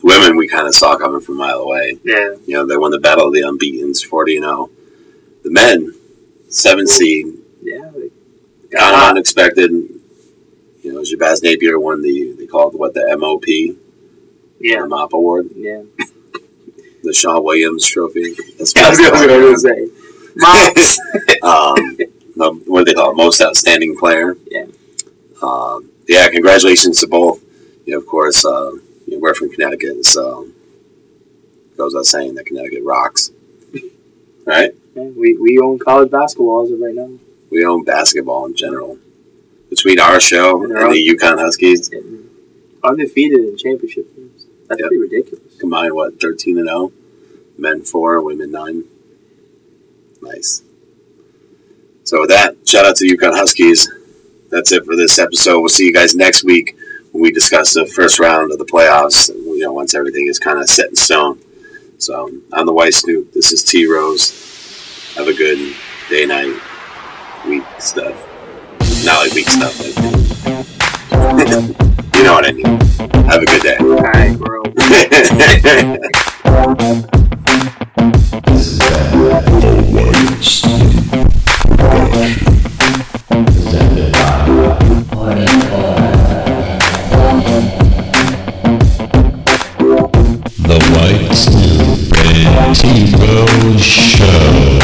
Women we kind of saw coming from a mile away. Yeah. You know, they won the battle of the unbeatens, 40-0. The men, 7 seed. Yeah. Kind of unexpected. You know, Shabazz Napier won they called it, the MOP? Yeah. The MOP Award? Yeah. The Shawn Williams Trophy. That's what I was going to say. Mops. What do they call it? Most Outstanding Player. Yeah. Yeah, congratulations to both. You know, of course, we're from Connecticut, so goes without saying that Connecticut rocks. Right? Yeah, we own college basketball as of right now. We own basketball in general. Between our show and the UConn Huskies. Yeah. Undefeated in championship games. That's pretty ridiculous. Combined, 13-0? Men 4, women 9. Nice. So with that, shout out to the UConn Huskies. That's it for this episode. We'll see you guys next week when we discuss the first round of the playoffs. You know, once everything is kind of set in stone. So I'm the White Snoop. This is T-Rose. Have a good day, night, week stuff. Not like week stuff. Like, you know what I mean. Have a good day. All right, bro. The White Snoop and T-Rose Show.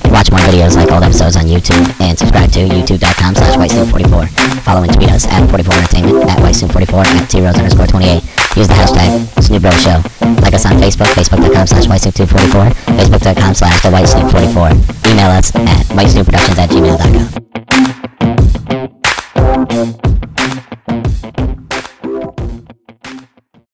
Watch more videos like old episodes on YouTube and subscribe to youtube.com/WhiteSnoop44. Follow and tweet us at 44entertainment, at WhiteSnoop44, at T-Rose_28. Use the hashtag Snoop Show. Like us on Facebook, facebook.com/WhiteSnoop244, facebook.com/TheWhiteSnoop44. Email us at WhiteSnoopProductions@gmail.com.